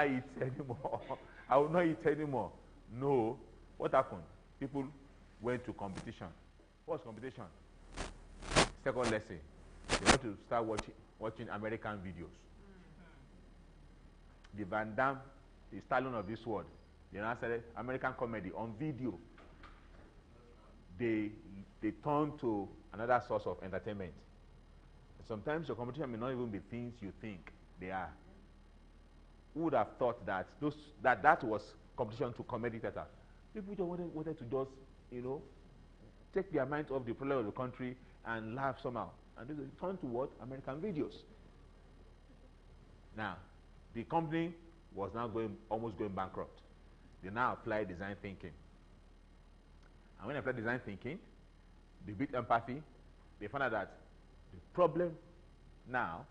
eat anymore. I will not eat anymore. No. What happened? People went to competition. What's competition? Second lesson. They want to start watching American videos. The Van Damme, the Stallone of this world, they now started American comedy on video. They turn to another source of entertainment. Sometimes your competition may not even be things you think they are. Who would have thought that that was competition to comedy theater? People just wanted to just, take their minds off the problem of the country and laugh somehow. And they turn to what? American videos. Now, the company was now almost going bankrupt. They now apply design thinking. And when they apply design thinking, they built empathy. They found out that the problem now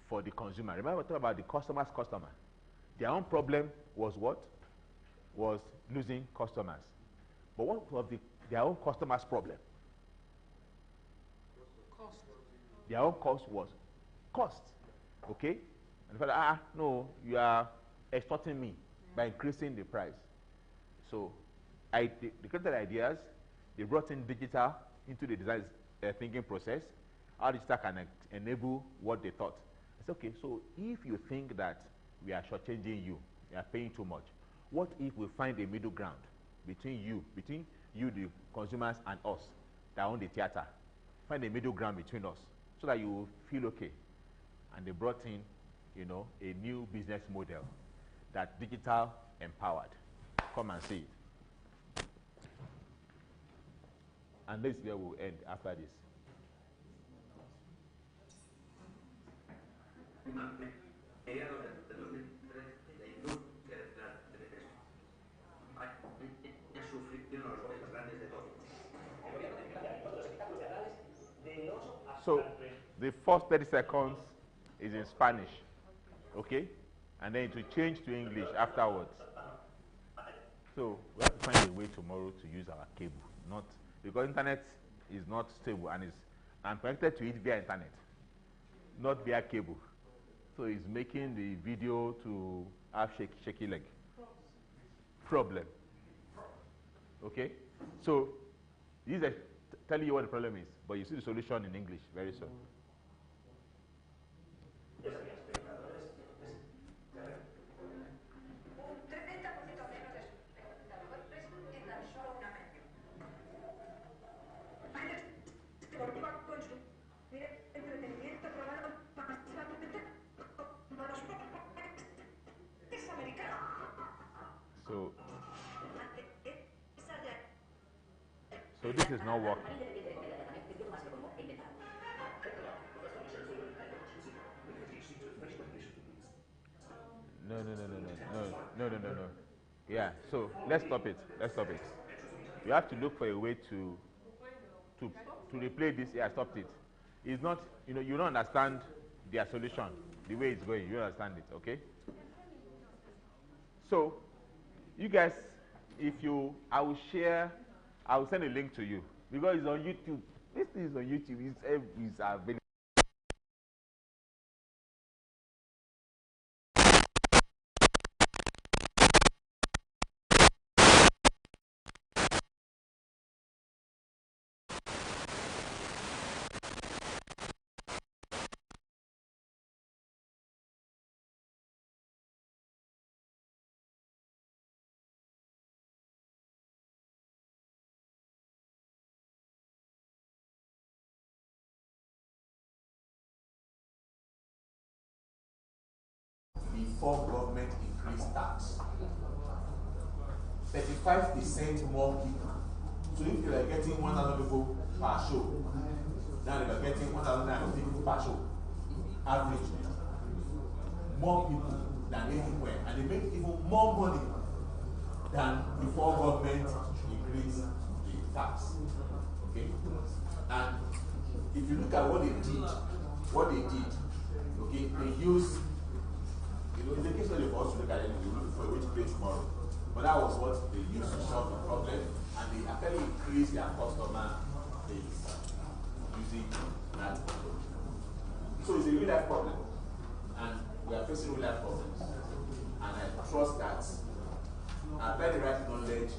for the consumer, remember we talked about the customer's customer. Their own problem was what? Was losing customers. But what was their own customer's problem?
Cost.
Their own cost was cost. Okay? And they thought, no, you are extorting me by increasing the price. So they created ideas. They brought in digital into the design thinking process. How digital can enable what they thought. I said, okay, so if you think that we are shortchanging you, we are paying too much, what if we find a middle ground between you, the consumers, and us that own the theater? Find a middle ground between us so that you will feel okay. And they brought in, a new business model that digital empowered. Come and see it. And this is where we'll end after this. So the first 30 seconds is in Spanish, okay? And then it will change to English afterwards. So we have to find a way tomorrow to use our cable, not because internet is not stable and I'm connected to it via internet, not via cable. So it's making the video to have shaky leg. Problem. Okay? So these are telling you what the problem is, but you see the solution in English very soon. So this is not working. No. Yeah, so let's stop it. You have to look for a way to replay this. Yeah, stop it. It's not, you don't understand their solution, the way it's going. You don't understand it, okay? So, you guys, I will send a link to you because it's on YouTube. This thing is on YouTube. It's available.
Before government increased tax, 35% more people. So if you are getting 1,000 people per show, now they are getting 1,950 people per show. Average. More people than anywhere. And they make even more money than before government increased the tax. Okay? And if you look at what they did, okay, they use. In the case of the first look at it, we will look for which play tomorrow. But that was what they used to solve the problem, and they actually increased their customer base using that problem. So it's a real life problem, and we are facing real life problems. And I trust that apply the right knowledge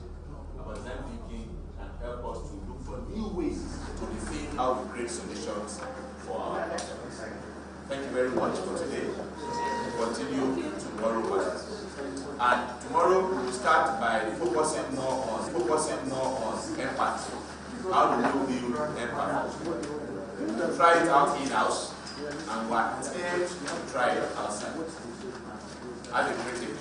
about design thinking can help us to look for new ways to rethink how we create solutions for our customers. Thank you very much for today. Continue tomorrow. And tomorrow we will start by focusing more on empathy. How do you build empathy? Try it out in-house and we'll attempt to try it outside. Have a great day.